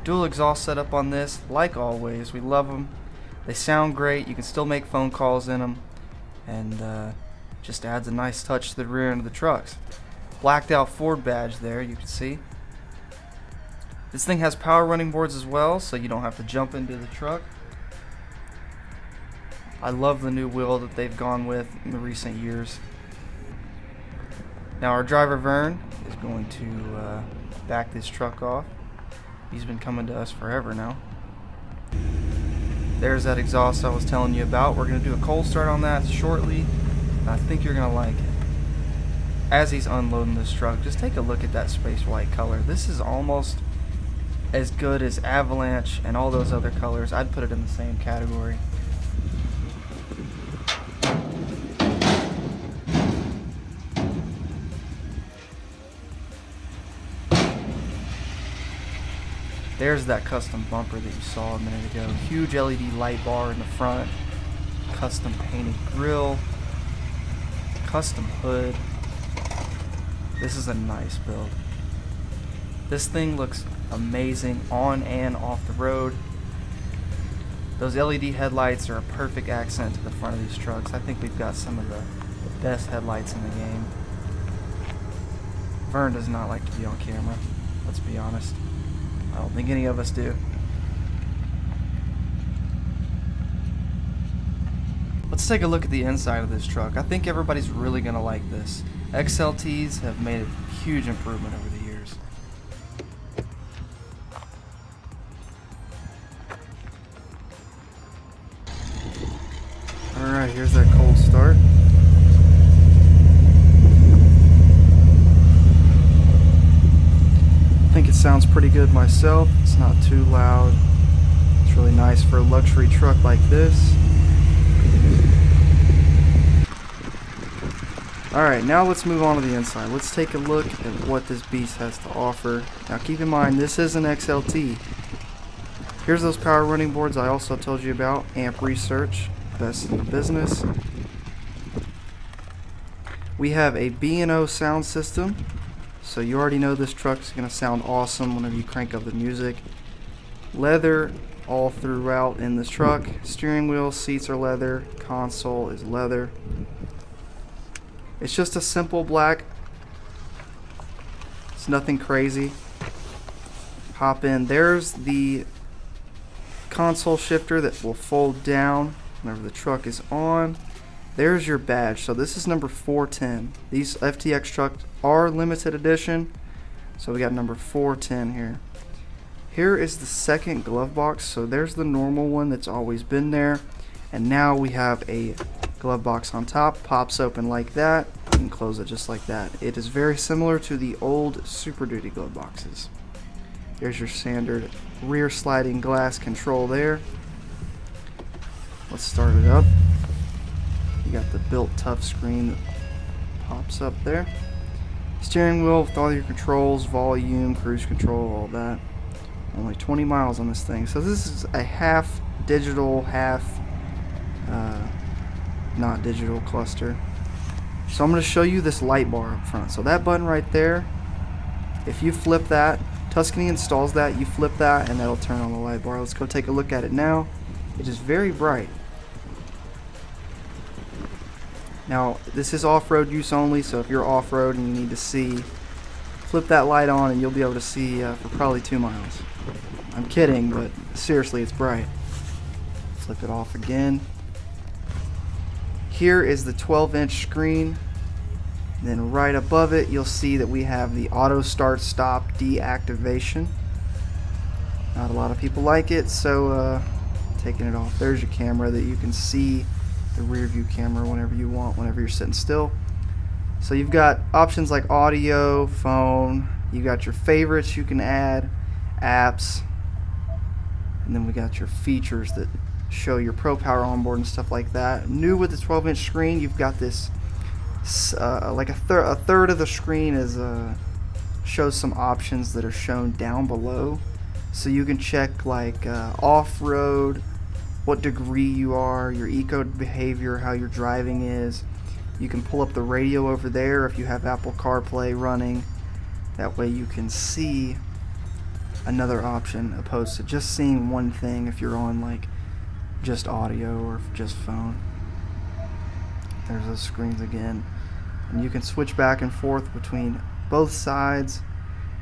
Dual exhaust setup on this. Like always, we love them. They sound great. You can still make phone calls in them, and just adds a nice touch to the rear end of the trucks. Blacked out Ford badge there, you can see. This thing has power running boards as well, so you don't have to jump into the truck. I love the new wheel that they've gone with in the recent years. Now our driver Vern is going to back this truck off. He's been coming to us forever now. There's that exhaust I was telling you about. We're going to do a cold start on that shortly. I think you're going to like it. As he's unloading this truck, just take a look at that space white color. This is almost as good as Avalanche and all those other colors. I'd put it in the same category. There's that custom bumper that you saw a minute ago. Huge LED light bar in the front. Custom painted grille. Custom hood. This is a nice build. This thing looks amazing on and off the road. Those LED headlights are a perfect accent to the front of these trucks. I think we've got some of the best headlights in the game. Vern does not like to be on camera, let's be honest. I don't think any of us do. Let's take a look at the inside of this truck. I think everybody's really gonna like this. XLTs have made a huge improvement over the years. Alright, here's that cold start. I think it sounds pretty good myself. It's not too loud. It's really nice for a luxury truck like this. Alright, now let's move on to the inside. Let's take a look at what this beast has to offer. Now keep in mind, this is an XLT. Here's those power running boards I also told you about. Amp Research, best in the business. We have a B&O sound system. So you already know this truck is going to sound awesome whenever you crank up the music. Leather all throughout in this truck. Steering wheel, seats are leather. Console is leather. It's just a simple black. It's nothing crazy. Hop in. There's the console shifter that will fold down whenever the truck is on. There's your badge. So this is number 410. These FTX trucks are limited edition. So we got number 410 here. Here is the second glove box. So there's the normal one that's always been there. And now we have a glove box on top. Pops open like that. You can close it just like that. It is very similar to the old Super Duty glove boxes. There's your standard rear sliding glass control there. Let's start it up. You got the built tough screen that pops up there. Steering wheel with all your controls, volume, cruise control, all that. Only 20 miles on this thing. So this is a half digital, half not digital cluster. So I'm going to show you this light bar up front. So that button right there, if you flip that, Tuscany installs that, you flip that and that'll turn on the light bar. Let's go take a look at it now. It is very bright. Now this is off-road use only, so if you're off-road and you need to see, flip that light on and you'll be able to see for probably 2 miles. I'm kidding, but seriously, it's bright. Flip it off again. Here is the 12-inch screen. Then right above it, you'll see that we have the auto start stop deactivation. Not a lot of people like it, so taking it off. There's your camera that you can see the rear view camera whenever you want, whenever you're sitting still. So you've got options like audio, phone, you got your favorites you can add, apps, and then we got your features that show your Pro Power onboard and stuff like that. New with the 12-inch screen, you've got this like a third of the screen is shows some options that are shown down below, so you can check like off-road, what degree you are, your eco behavior, how your driving is. You can pull up the radio over there if you have Apple CarPlay running. That way you can see another option opposed to just seeing one thing if you're on like just audio or just phone. There's those screens again. And you can switch back and forth between both sides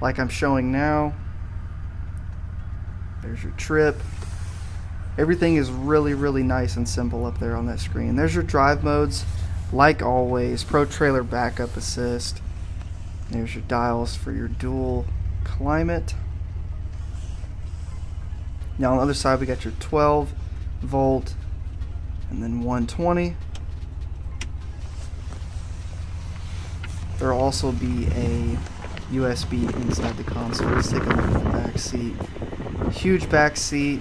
like I'm showing now. There's your trip. Everything is really, really nice and simple up there on that screen. There's your drive modes, like always. Pro Trailer Backup Assist. There's your dials for your dual climate. Now on the other side we got your 12 volt and then 120. There will also be a USB inside the console. Let's take a look at the back seat. Huge back seat.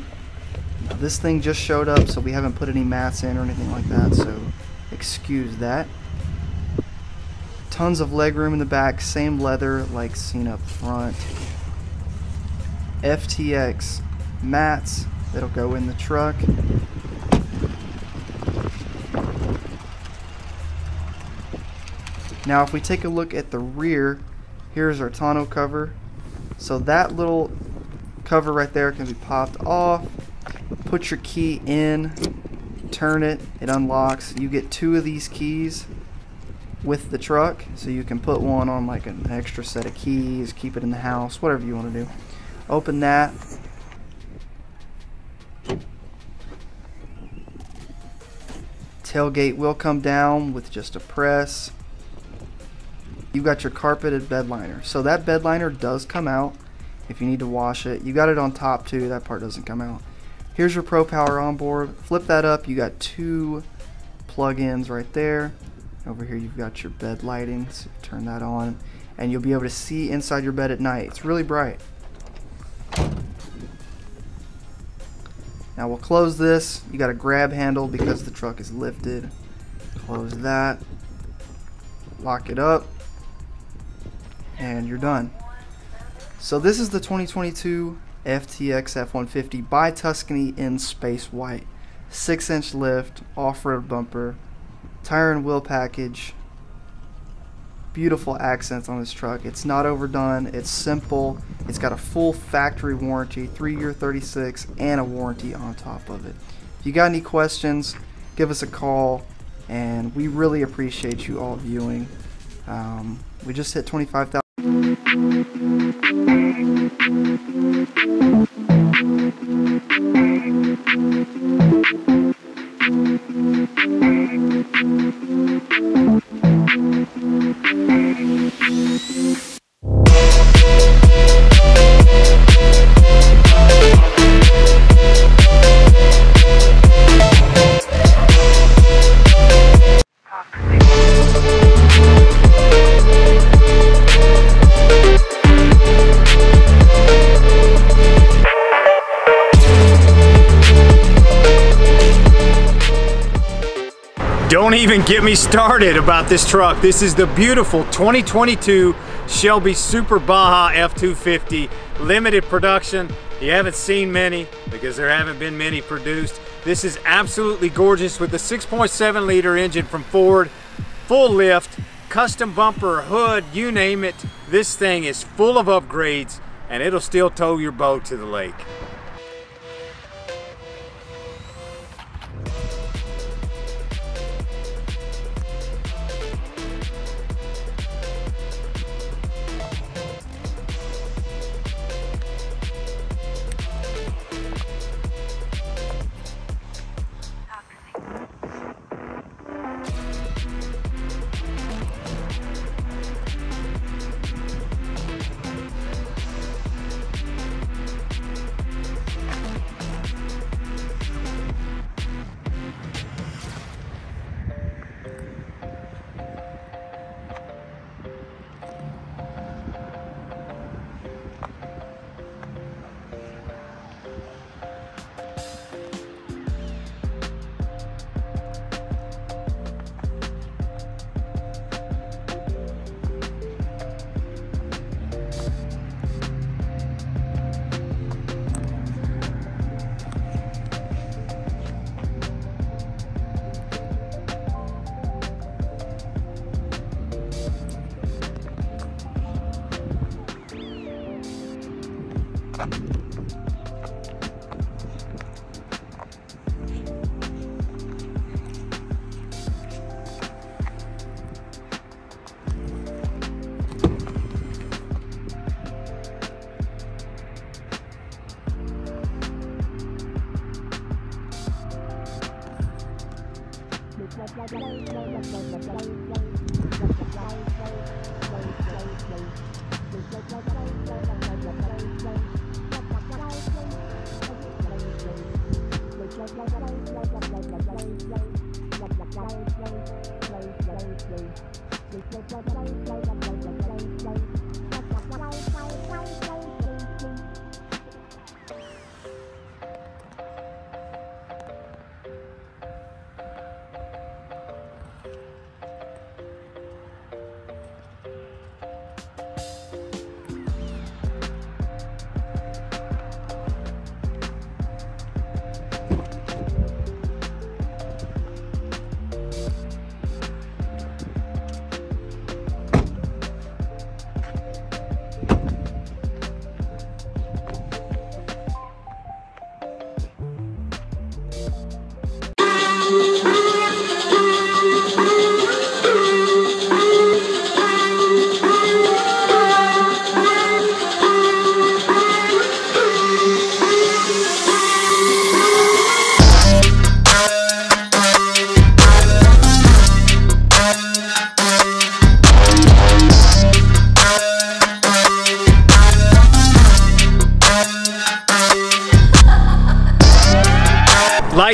Now, this thing just showed up, so we haven't put any mats in or anything like that, so excuse that. Tons of leg room in the back, same leather like seen up front. FTX mats that'll go in the truck. Now if we take a look at the rear, here's our tonneau cover. So that little cover right there can be popped off. Put your key in, turn it, it unlocks. You get 2 of these keys with the truck, so you can put one on like an extra set of keys, keep it in the house, whatever you want to do. Open that. Tailgate will come down with just a press. You got your carpeted bed liner. So that bed liner does come out if you need to wash it. You got it on top too, that part doesn't come out. Here's your Pro Power onboard. Flip that up, you got 2 plug-ins right there. Over here you've got your bed lighting, so turn that on and you'll be able to see inside your bed at night. It's really bright. Now we'll close this. You got a grab handle because the truck is lifted. Close that, lock it up, and you're done. So this is the 2022 FTX F-150 by Tuscany in Space White. 6-inch lift, off-road bumper, tire and wheel package. Beautiful accents on this truck. It's not overdone, it's simple, it's got a full factory warranty, 3-year 36, and a warranty on top of it. If you got any questions, give us a call, and we really appreciate you all viewing. We just hit 25,000. Don't even get me started about this truck. This is the beautiful 2022 Shelby Super Baja F-250, limited production. You haven't seen many because there haven't been many produced. This is absolutely gorgeous with the 6.7 liter engine from Ford, full lift, custom bumper, hood, you name it. This thing is full of upgrades and it'll still tow your boat to the lake.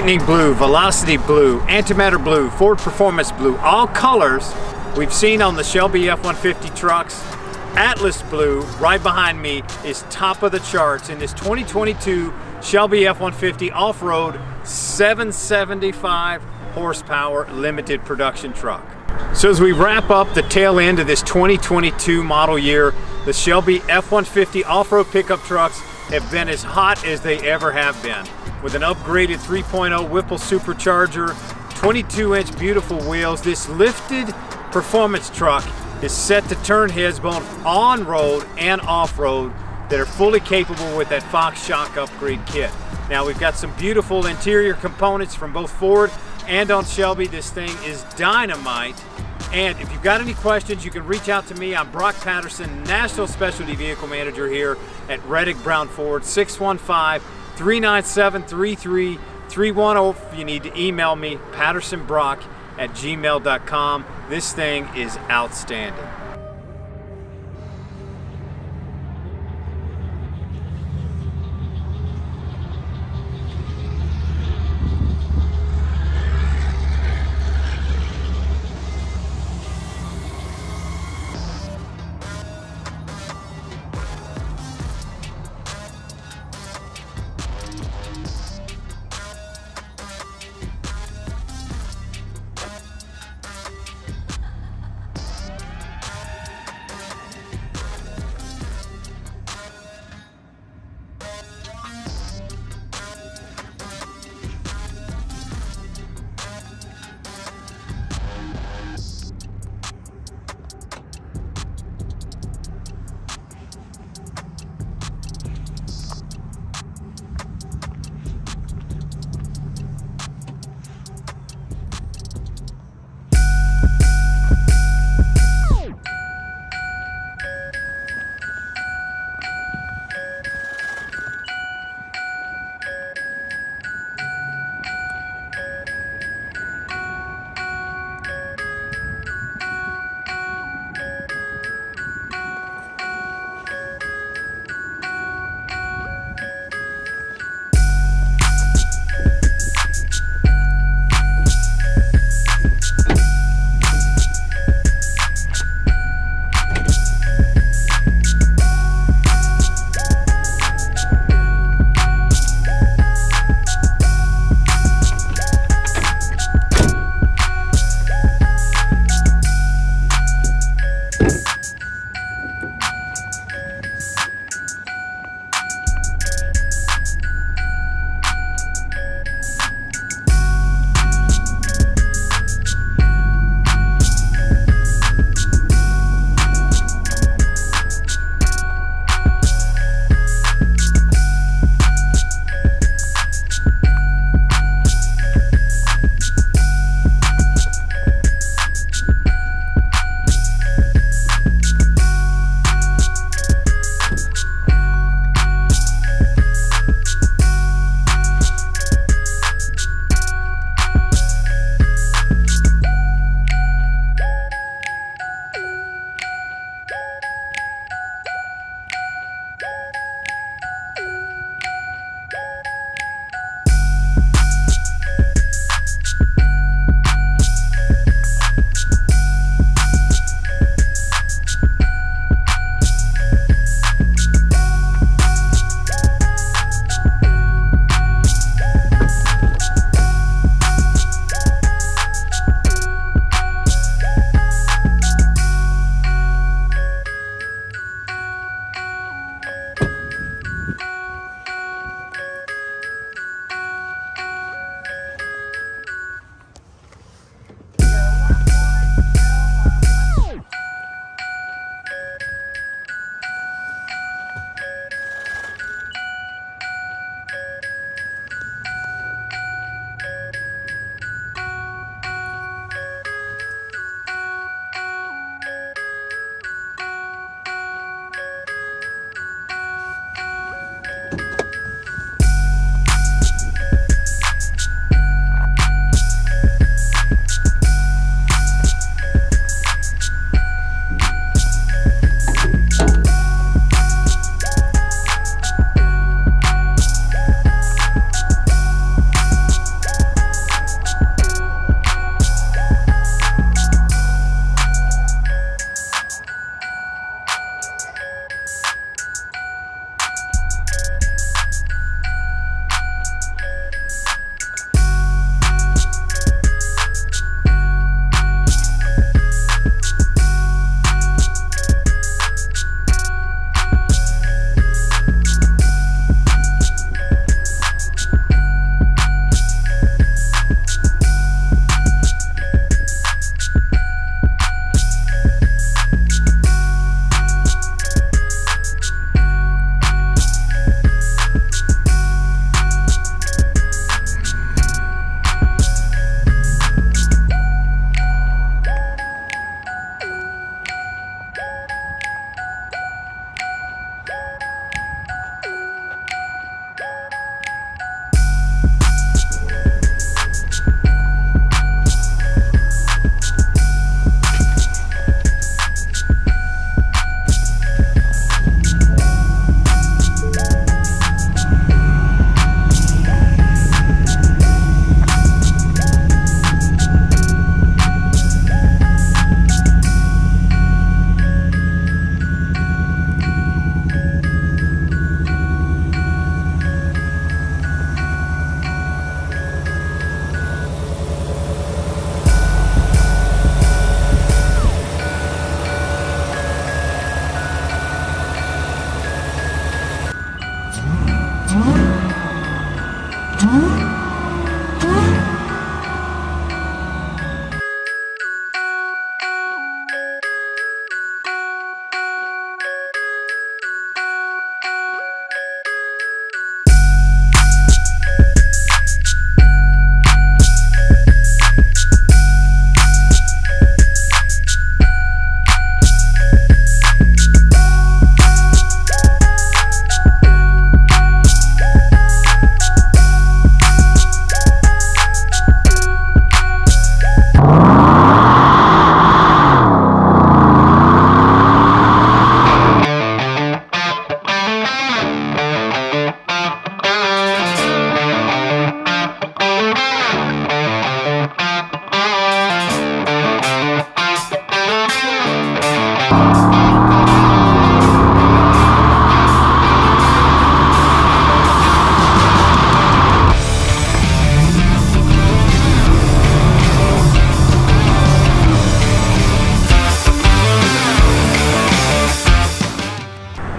Lightning Blue, Velocity Blue, Antimatter Blue, Ford Performance Blue, all colors we've seen on the Shelby F-150 trucks. Atlas Blue, right behind me, is top of the charts in this 2022 Shelby F-150 off-road 775 horsepower limited production truck. So as we wrap up the tail end of this 2022 model year, the Shelby F-150 off-road pickup trucks have been as hot as they ever have been. With an upgraded 3.0 Whipple supercharger, 22-inch beautiful wheels, this lifted performance truck is set to turn heads both on-road and off-road that are fully capable with that Fox shock upgrade kit. Now we've got some beautiful interior components from both Ford and on Shelby. This thing is dynamite. And if you've got any questions, you can reach out to me. I'm Brock Patterson, National Specialty Vehicle Manager here at Reddick Brown Ford, 615-397-3331. If you need to email me, PattersonBrock@gmail.com. This thing is outstanding.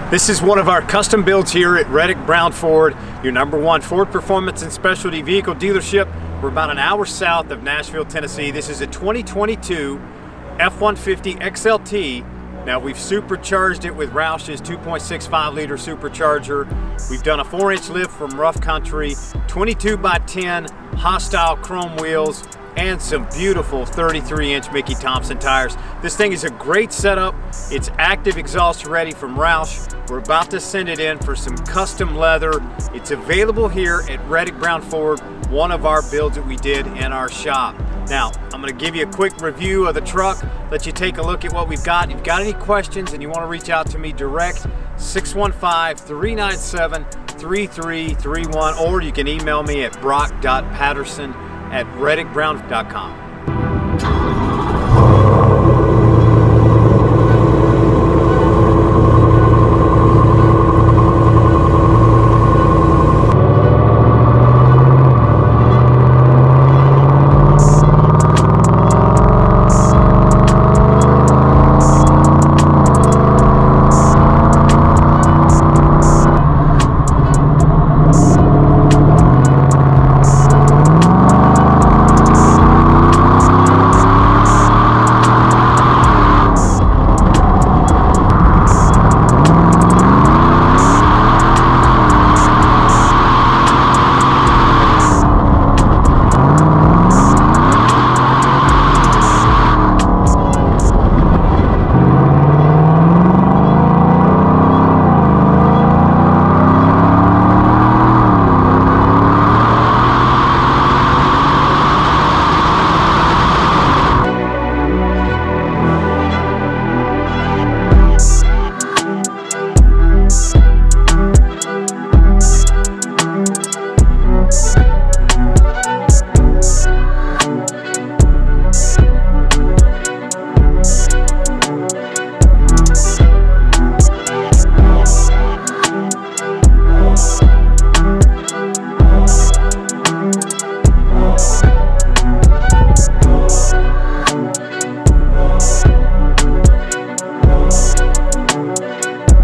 This is one of our custom builds here at Reddick Brown Ford, your #1 Ford Performance and Specialty Vehicle dealership. We're about an hour south of Nashville, Tennessee. This is a 2022 F-150 XLT. Now we've supercharged it with ROUSH's 2.65 liter supercharger. We've done a 4-inch lift from rough country, 22x10 hostile chrome wheels, and some beautiful 33-inch Mickey Thompson tires. This thing is a great setup. It's active exhaust ready from ROUSH. We're about to send it in for some custom leather. It's available here at Reddick Brown Ford, one of our builds that we did in our shop. Now, I'm gonna give you a quick review of the truck, let you take a look at what we've got. If you've got any questions and you wanna reach out to me direct, 615-397-3331, or you can email me at brock.patterson@reddickbrown.com.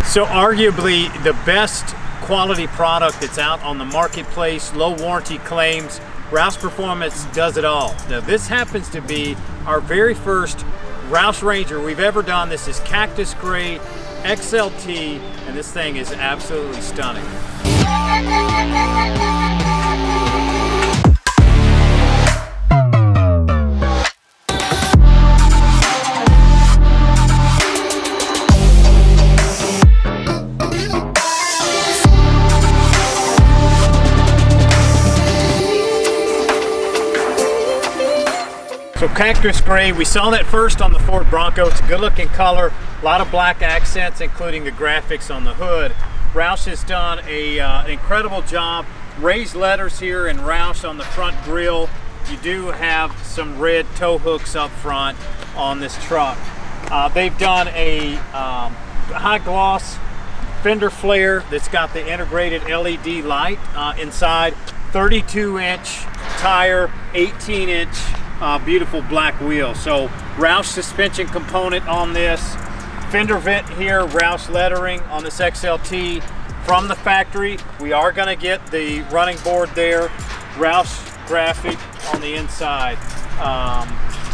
So arguably the best quality product that's out on the marketplace, low warranty claims, ROUSH Performance does it all. Now this happens to be our very first ROUSH Ranger we've ever done. This is Cactus Gray XLT, and this thing is absolutely stunning. So Cactus Gray, we saw that first on the Ford Bronco. It's a good looking color, a lot of black accents, including the graphics on the hood. ROUSH has done an incredible job. Raised letters here in ROUSH on the front grille. You do have some red tow hooks up front on this truck. They've done a high gloss fender flare that's got the integrated LED light inside. 32-inch tire, 18-inch beautiful black wheel. So ROUSH suspension component on this. Fender vent here, ROUSH lettering on this XLT from the factory. We are going to get the running board there. ROUSH graphic on the inside.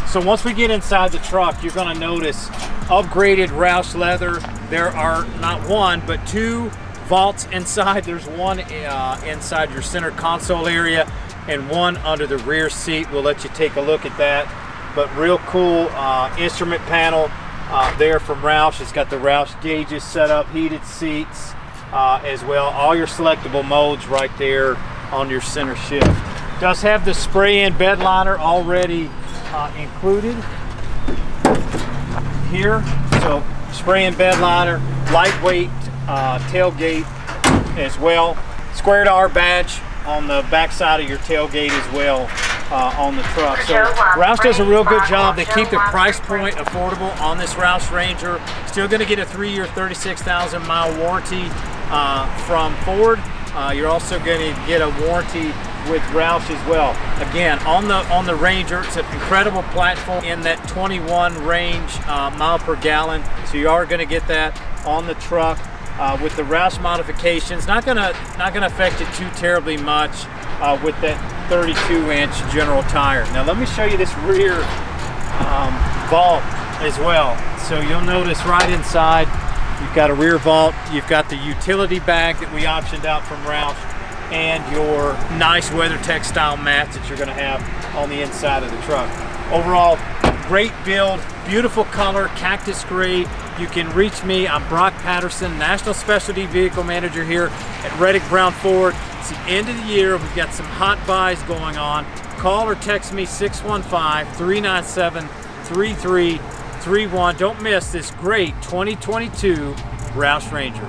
So once we get inside the truck, you're going to notice upgraded ROUSH leather. There are not one, but two vaults inside. There's one inside your center console area and one under the rear seat. We'll let you take a look at that. But real cool instrument panel there from ROUSH. It's got the ROUSH gauges set up, heated seats as well. All your selectable modes right there on your center shift. Does have the spray-in bed liner already included here. So spray-in bed liner, lightweight tailgate as well. Squared R badge on the back side of your tailgate as well on the truck. So ROUSH does a real good job. They keep the price point affordable on this ROUSH Ranger. Still going to get a 3-year 36,000 mile warranty from Ford. You're also going to get a warranty with ROUSH as well. Again, on the Ranger, it's an incredible platform in that 21 range mile per gallon. So you are going to get that on the truck. with the ROUSH modifications. Not gonna affect it too terribly much with that 32-inch general tire. Now let me show you this rear vault as well. So you'll notice right inside, you've got a rear vault, you've got the utility bag that we optioned out from ROUSH, and your nice WeatherTech style mats that you're gonna have on the inside of the truck. Overall, great build, beautiful color, cactus gray. You can reach me. I'm Brock Patterson, National Specialty Vehicle Manager here at Reddick Brown Ford. It's the end of the year. We've got some hot buys going on. Call or text me 615-397-3331. Don't miss this great 2022 ROUSH Ranger.